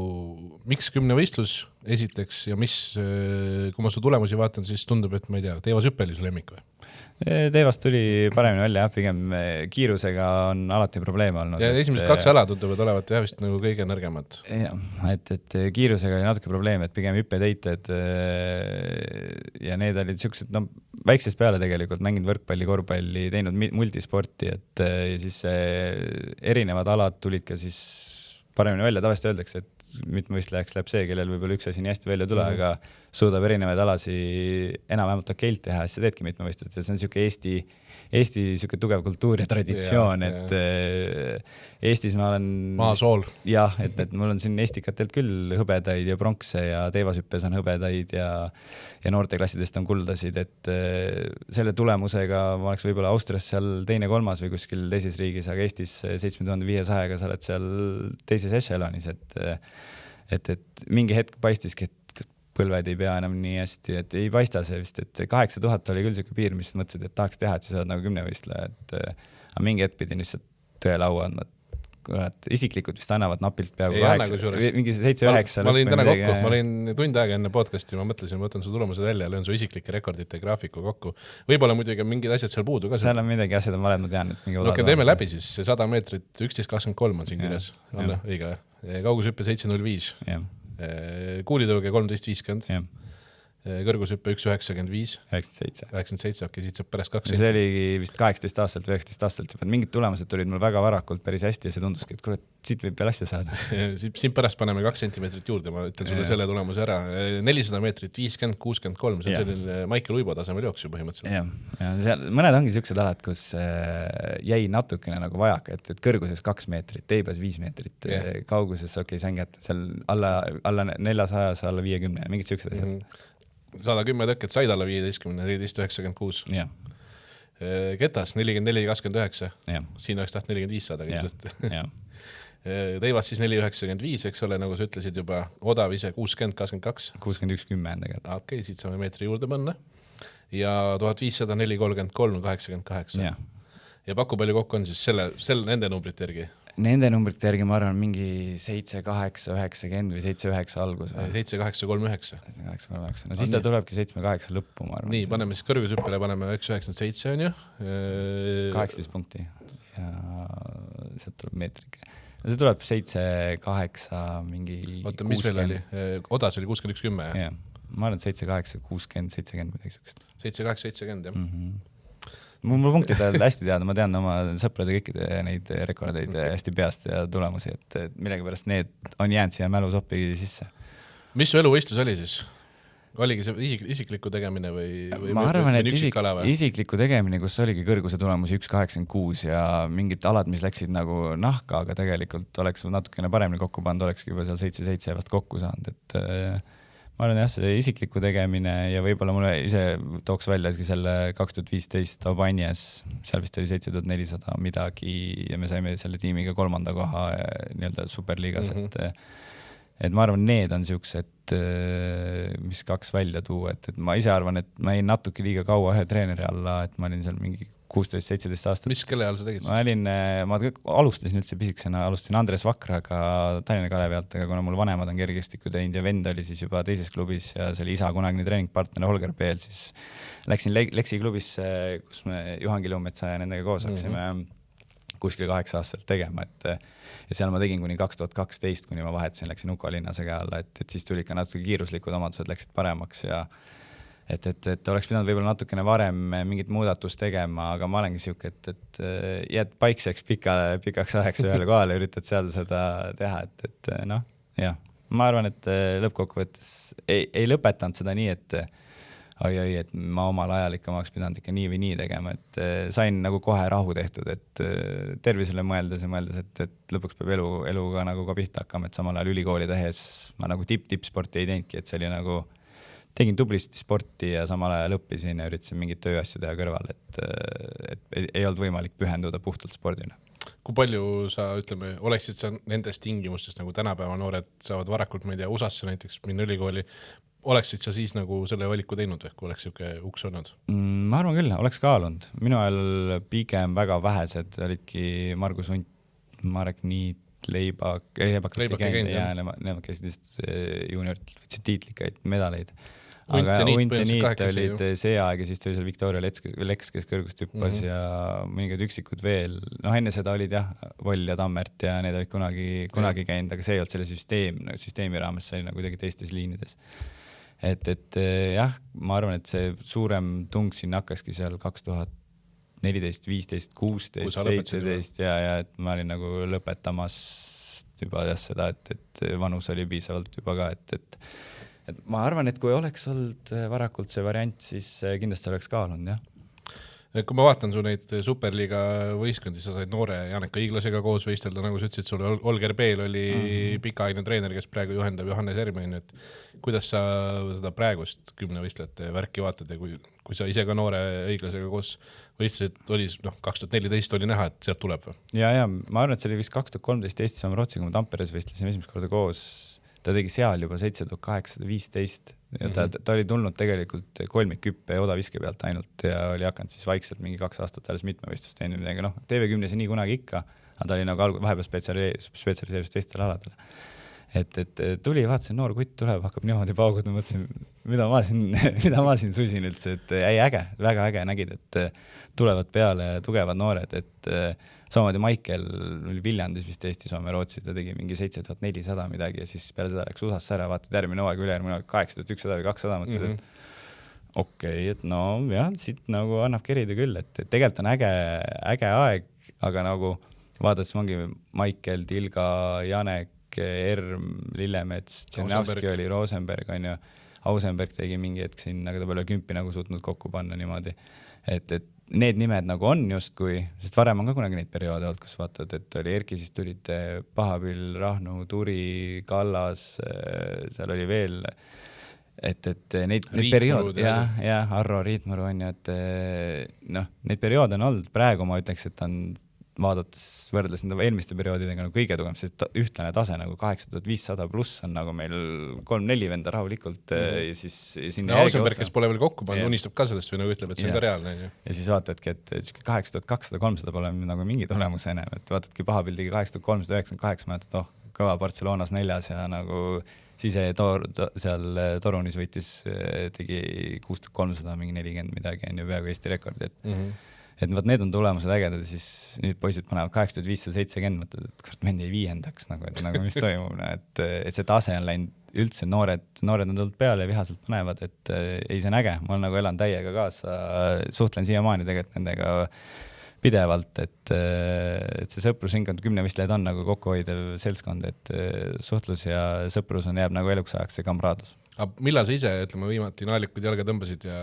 miks 10 võistlus esiteks ja kui ma su tulemusi vaatan, siis tundub, et ma ei tea, Teevas Hüppe oli su lemmik või? Teevast tuli paremini välja, pigem kiirusega on alati probleeme olnud. Ja esimesed 2 ala tunduvad olevat vist nagu kõige nõrgemad. Et kiirusega oli natuke probleem, et pigem hüppeteited ja need olid siuksed, väiksest peale tegelikult mänginud võrkpalli, korvpalli, teinud multisporti, et ja siis erinevad alad tulid ka siis paremini välja, tavaliselt öeldakse, et mitmevõistlejaks läheb see, kellel võib-olla üks asi nii hästi välja tule, aga suudab erinevaid alasi enam-vähemalt okeilt teha, siis teedki mitmevõistlust ja see on niisugune Eesti niisugune tugev kultuur ja traditsioon, et Eestis ma olen maasool. Jah, et mul on siin Eestikatelt küll hõbedaid ja pronkse ja Teevashüppes on hõbedaid ja noorteklassidest on kuldasid, et selle tulemusega ma oleks võib-olla Austrias seal 2-3 või kuskil teises riigis, aga Eestis 7500-ga sa oled seal teises ešelonis, et mingi hetk paistiski, et põlved ei pea enam nii hästi, et ei paista see vist, et 8000 oli küll siuke piir, mis mõtlesid, et tahaks teha, et siis oled nagu 10 võistleja, et mingi hetk pidin lihtsalt tõe laua andma, isiklikud vist annavad napilt peaaegu Ei anna 8, kusjuures. mingi 7-9. Ma olin täna kokku, ma olin tund aega enne podcasti, ma mõtlesin, ma võtan su tulemused välja ja löön su isiklike rekordite graafiku kokku. Võib-olla muidugi mingid asjad seal puudu ka. Seal on midagi asjad on valed, ma tean, et mingi no okei, teeme läbi siis, 100 meetrit 11.23 on siin kirjas, on õige, kaugushüppe 7.05, kuulitõuge 13.50, kõrgushüppe 1.95, 97, okei, siit saab pärast 2 see oli vist 18 aastalt või 19 aastalt juba, mingid tulemused tulid mul väga varakult päris hästi ja see tunduski, et kurat, siit võib veel asja saada. Siin pärast paneme 2 sentimeetrit juurde, ma ütlen sulle selle tulemuse ära. 400 meetrit 50-63, see on selline Maicel Uibo tasemel jooksu põhimõtteliselt. Ja seal mõned ongi siuksed alad, kus jäi natukene nagu vajaka, et kõrguses 2 meetrit, teibas 5 meetrit, kauguses okei, sain kätte seal alla 400, alla 50, mingid siuksed asjad. 110 tõkket said alla 15, 14.96. Ketas 44.29. Siin oleks taht 45 saada kindlasti. Teivas siis 4.95, eks ole, nagu sa ütlesid juba, odav ise 60.22. 61.10 tegelikult. Okei, siit saame meetri juurde panna. Ja 1500, 4.33, 88. Ja paku palju kokku on siis nende numbrite järgi? Nende numbrite järgi ma arvan mingi 7, 8, 90 või 7, 9 algus. 7, 8, 3, 9. 7, 8, 3, 9. No siis ta tulebki 7, 8 lõppu, ma arvan. Nii, paneme siis kõrgushüppele, paneme 9,97 on ju. 18 punkti ja sealt tuleb meetrike. See tuleb 7, 8, mingi 60. Oota, mis veel oli? Odas oli 61,10. Jah, ma arvan, 7, 8, 60, 70 midagi sukest. 7, 8, 70, jah. Mul punktid hästi teada, ma tean oma sõprade kõikide neid rekordeid hästi peast ja tulemusi, et millega pärast need on jäänud siia mälu soppi sisse. Mis su eluvõistlus oli siis? Oligi see isikliku tegemine või ma arvan, et isikliku tegemine, kus oligi kõrguse tulemusi 1,86 ja mingid alad, mis läksid nagu nahka, aga tegelikult oleks natukene paremini kokku pannud, olekski juba seal 7 vast kokku saanud, et ma arvan, jah, see isikliku tegemine ja võib-olla mulle ise tooks välja selle 2015 Aubanjes, seal vist oli 7400 midagi ja me saime selle tiimiga 3. koha nii-öelda superliigas, et ma arvan, need on siuksed, mis 2 välja tuua, et ma ise arvan, et ma jäin natuke liiga kaua ühe treeneri alla, et ma olin seal mingi 16-17 aastat. Mis kelle all sa tegid? Ma alustasin üldse pisikesena, alustasin Andres Vakraga Tallinna Kalevi alt, aga kuna mul vanemad on kergestiku teinud ja vend oli siis juba teises klubis ja see oli isa kunagine treeningpartner Holger Peel, siis läksin Leksi klubisse, kus me Juhan Kilumetsa ja nendega koos haksime kuskil 8 aastaselt tegema, ja seal ma tegin kuni 2012, kuni ma vahetasin, läksin Uko Linnasega alla, et siis tuli ka natuke kiiruslikud omadused läksid paremaks ja et oleks pidanud võib-olla natukene varem mingit muudatust tegema, aga ma olengi siuke, et jääd paikseks pikaks ajaks ühele kohale, üritad seal seda teha, et noh, jah. Ma arvan, et lõppkokkuvõttes ei lõpetanud seda nii, et et ma omal ajal ikka ma oleks pidanud ikka nii või nii tegema, et sain nagu kohe rahu tehtud, et tervisele mõeldes ja mõeldes, et lõpuks peab eluga nagu ka pihta hakkama, et samal ajal ülikooli tehes ma nagu tippsporti ei teinudki, et see oli nagu tegin tublisti sporti ja samal ajal õppisin ja üritasin mingit tööasju teha kõrval, et ei olnud võimalik pühenduda puhtalt spordile. Kui palju sa, ütleme, oleksid sa nendest tingimustest, nagu tänapäeva noored saavad varakult, ma ei tea, USA-sse näiteks minna ülikooli, oleksid sa siis nagu selle valiku teinud või kui oleks siuke uks olnud? Ma arvan küll, oleks kaalunud. Minu ajal pigem väga vähesed olidki Margus Unt, Marek Niit, Leibak ja nemad käisid juuniorid võtsid tiitlikaid medaleid. Aga Unt ja Niit olid see aeg ja siis tuli seal Victoria Leks, kes kõrgust hüppas ja mõningad üksikud veel. Noh, enne seda olid jah, Voll ja Tammert ja need olid kunagi käinud, aga see ei olnud selle süsteemi raames, see oli nagu kuidagi teistes liinides. Et jah, ma arvan, et see suurem tung siin hakkaski seal 2014, 15, 16, 17 ja et ma olin nagu lõpetamas juba seda, et vanus oli piisavalt juba ka, et ma arvan, et kui oleks olnud varakult see variant, siis kindlasti oleks kaalunud, jah. Kui ma vaatan su neid superliiga võistkondi, sa said noore Janeka Iglasega koos võistelda, nagu sa ütlesid, sul Holger Peel oli pikaaegne treener, kes praegu juhendab Johannes Ermein, et kuidas sa seda praegust 10 võistlejate värki vaatad ja kui sa ise ka noore Iglasega koos võistlesid, oli 2014 oli näha, et sealt tuleb või? Ja, ma arvan, et see oli vist 2013 Eestis on Rootsiga, kui me Tamperes võistlesime esimest korda koos, ta tegi seal juba 7815 ja ta oli tulnud tegelikult kolmikhüppe ja odaviske pealt ainult ja oli hakanud siis vaikselt mingi 2 aastat alles mitmevõistlust teinud midagi, TV10 see nii kunagi ikka, aga ta oli nagu vahepeal spetsialiseerus teistele aladele. Et tuli, vaatasin, noor kutt tuleb, hakkab niimoodi paugutama, mõtlesin, mida ma siin susin üldse, et ei äge, väga äge, nägid, et tulevad peale tugevad noored, et samamoodi Michael oli Viljandis vist Eesti, Soome, Rootsi, ta tegi mingi 7400 midagi ja siis peale seda läks USA-sse ära, vaatad järgmine hooaeg, ülejärgmine hooaeg 8100 või 200, mõtlesid, et okei, et no jah, siit nagu annab kerida küll, et tegelikult on äge aeg, aga nagu vaadates ongi Michael, Tilga, Janek, Erm, Lillemets, Tšernavski oli, Rosenberg on ju, Ausenberg tegi mingi hetk siin, aga ta pole 10 nagu suutnud kokku panna niimoodi, et need nimed nagu on justkui, sest varem on ka kunagi neid perioode olnud, kus vaatad, et oli Erki, siis tulid Pahapill, Rahnu, Turi, Kallas, seal oli veel, et neid periood, ja Arro, Riitmuru on ju, et noh, neid perioode on olnud, praegu ma ütleks, et on vaadates võrdles nende eelmiste perioodidega nagu kõige tugem, sest ühtlane tase nagu 8500 pluss on nagu meil 3-4 venda rahulikult ja siis sinna Ausenberg, kes pole veel kokku pannud, unistab ka sellest või nagu ütleb, et see on ka reaalne. Ja siis vaatadki, et 8200-300 pole nagu mingi tulemus enam, et vaatadki Pahapill tegi 8398, mõtled, kõva Barcelonas 4 ja nagu Sise seal Torunis võitis, tegi 6300 mingi 40 midagi, on ju peaaegu Eesti rekord, et võt need on tulemused ägedad ja siis nüüd poisid panevad 8570, mõtled, et kord mendi 5. nagu, et nagu mis toimub, et see tase on läinud üldse, noored on tulnud peale ja vihaselt panevad, et ei, see on äge, ma olen nagu elan täiega kaasa, suhtlen siiamaani tegelikult nendega pidevalt, et see sõprusringkond 10 vistleid on nagu kokkuhoidev seltskond, et suhtlus ja sõprus on jääb nagu eluks ajaks see kamraadlus. Aga millal sa ise, ütleme, viimati naalikud jalga tõmbasid ja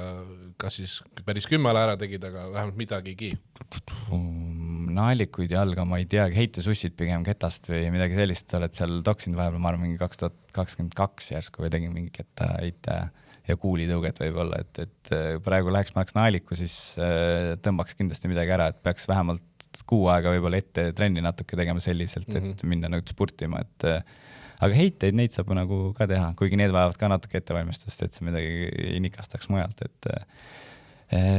kas siis päris 10 ala ära tegid, aga vähemalt midagigi? Naalikuid jalga, ma ei tea, heitesussid pigem ketast või midagi sellist, oled seal toksinud vahepeal, ma arvan, mingi 2022 järsku või tegin mingi ketta heite ja kuulitõuget võib-olla, et praegu ma läheks naaliku, siis tõmbaks kindlasti midagi ära, et peaks vähemalt kuu aega võib-olla ette trenni natuke tegema selliselt, et minna nüüd spurtima, aga heiteid neid saab nagu ka teha, kuigi need vajavad ka natuke ettevalmistust, et see midagi ei nikastaks mujalt, et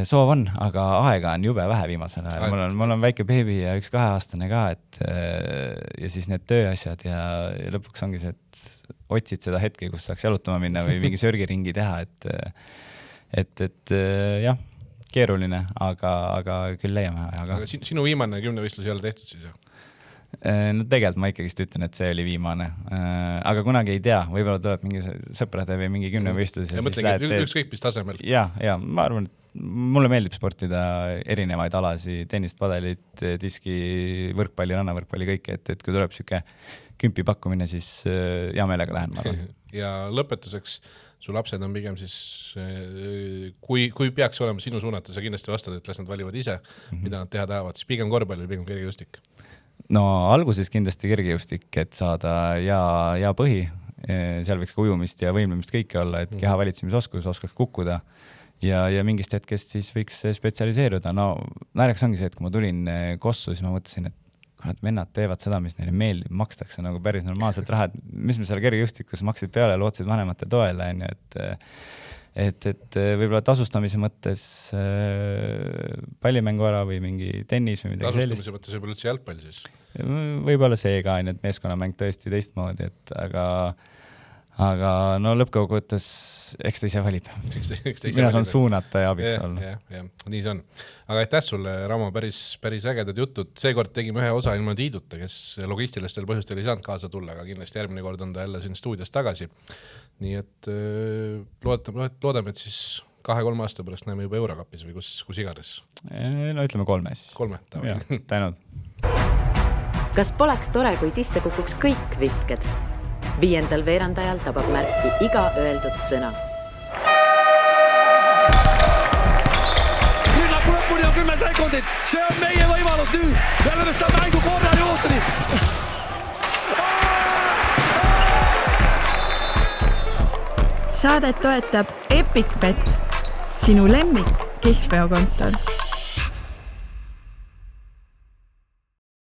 soov on, aga aega on jube vähe viimasel ajal. Mul on väike beebi ja 1-2-aastane ka, ja siis need tööasjad ja lõpuks ongi see, et otsid seda hetke, kus saaks jalutama minna või mingi sörgiringi teha, et jah, keeruline, aga küll leiame. Aga sinu viimane 10 võistlus ei ole tehtud siis, jah? No tegelikult ma ikkagist ütlen, et see oli viimane, aga kunagi ei tea, võib-olla tuleb mingi sõprade või mingi 10 võistlus. Ja mõtlengi, ükskõik mis tasemel. Ja ma arvan, et mulle meeldib sportida erinevaid alasi, tennist, padelit, diski, võrkpalli, rannavõrkpalli, kõike, et kui tuleb siuke kümpi pakkumine, siis hea meelega lähen, ma arvan. Ja lõpetuseks, su lapsed on pigem siis, kui peaks olema sinu suunata, sa kindlasti vastad, et las nad valivad ise, mida nad teha tahavad, siis pigem korvpall või pigem kergejõustik? No alguses kindlasti kergejõustik, et saada ja põhi, seal võiks ka ujumist ja võimlemist kõike olla, et keha valitsemisoskus, oskaks kukkuda ja mingist hetkest siis võiks spetsialiseeruda. No naeraks ongi see, et kui ma tulin Kossu, siis ma mõtlesin, et vennad teevad seda, mis neile meeldib, makstakse nagu päris normaalselt raha, et mis me seal kergejõustikus maksid peale, lootsid vanemate toele, et võib-olla tasustamise mõttes pallimängu ära või mingi tennis või midagi sellist. Tasustamise mõttes võib-olla üldse jalgpall siis? Võib-olla see ka, et meeskonnamäng tõesti teistmoodi, aga no lõppkokkuvõttes eks ta ise valib. Mina saan suunata ja abiks olla. Ja, nii see on. Aga aitäh sulle, Ramo, päris ägedad jutud. Seekord tegime ühe osa ilma Tiiduta, kes logistilistel põhjustel ei saanud kaasa tulla, aga kindlasti järgmine kord on ta jälle siin stuudios tagasi. Nii et loodame, et siis 2-3 aasta pärast näeme juba Eurokapis või kus iganes. No ütleme 3 siis. 3, tänud. Kas poleks tore, kui sisse kukuks kõik visked? 5. veerandajal tabab märki iga öeldud sõna. Rünnaku lõpuni on 10 sekundit. See on meie võimalus nüüd. Me oleme seda mängu korra juhtuni. Saadet toetab EpicBet, sinu lemmik kihlveokontor.